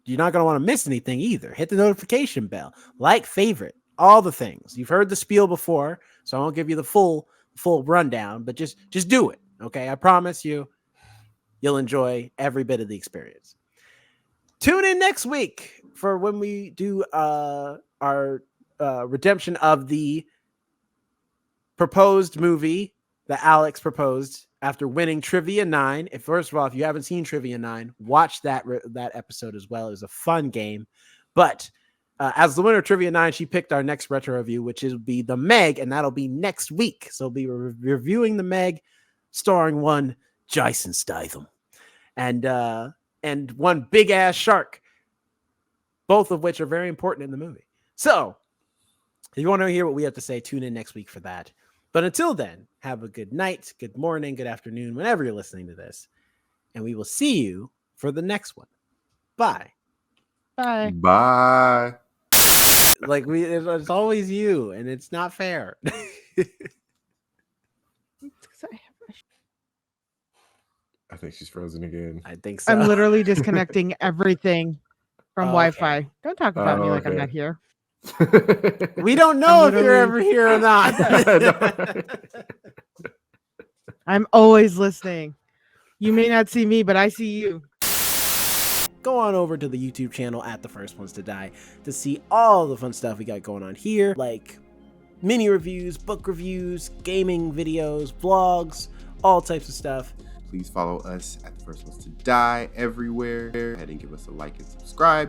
you're not going to want to miss anything either. Hit the notification bell, like, favorite, all the things. You've heard the spiel before, so I won't give you the full rundown, but just do it. Okay. I promise you'll enjoy every bit of the experience. Tune in next week for when we do our redemption of the proposed movie that Alex proposed after winning Trivia 9. First of all, if you haven't seen Trivia 9, watch that episode as well. It was a fun game. But as the winner of Trivia 9, she picked our next retro review, which will be The Meg, and that'll be next week. So we'll be reviewing The Meg, starring one Jason Statham and one big ass shark, both of which are very important in the movie. So if you want to hear what we have to say, tune in next week for that. But until then, have a good night, good morning, good afternoon, whenever you're listening to this. And we will see you for the next one. Bye. Bye. Bye. Like it's always you, and it's not fair. I think she's frozen again. I think so. I'm literally disconnecting everything from Okay. Wi-Fi. Don't talk about me like I'm not here. We don't know if you're literally- ever here or not. I'm always listening. You may not see me, but I see you. Go on over to the YouTube channel at The First Ones to Die to see all the fun stuff we got going on here, like mini reviews, book reviews, gaming videos, vlogs, all types of stuff. Please follow us at The First Ones to Die everywhere. Go ahead and give us a like and subscribe.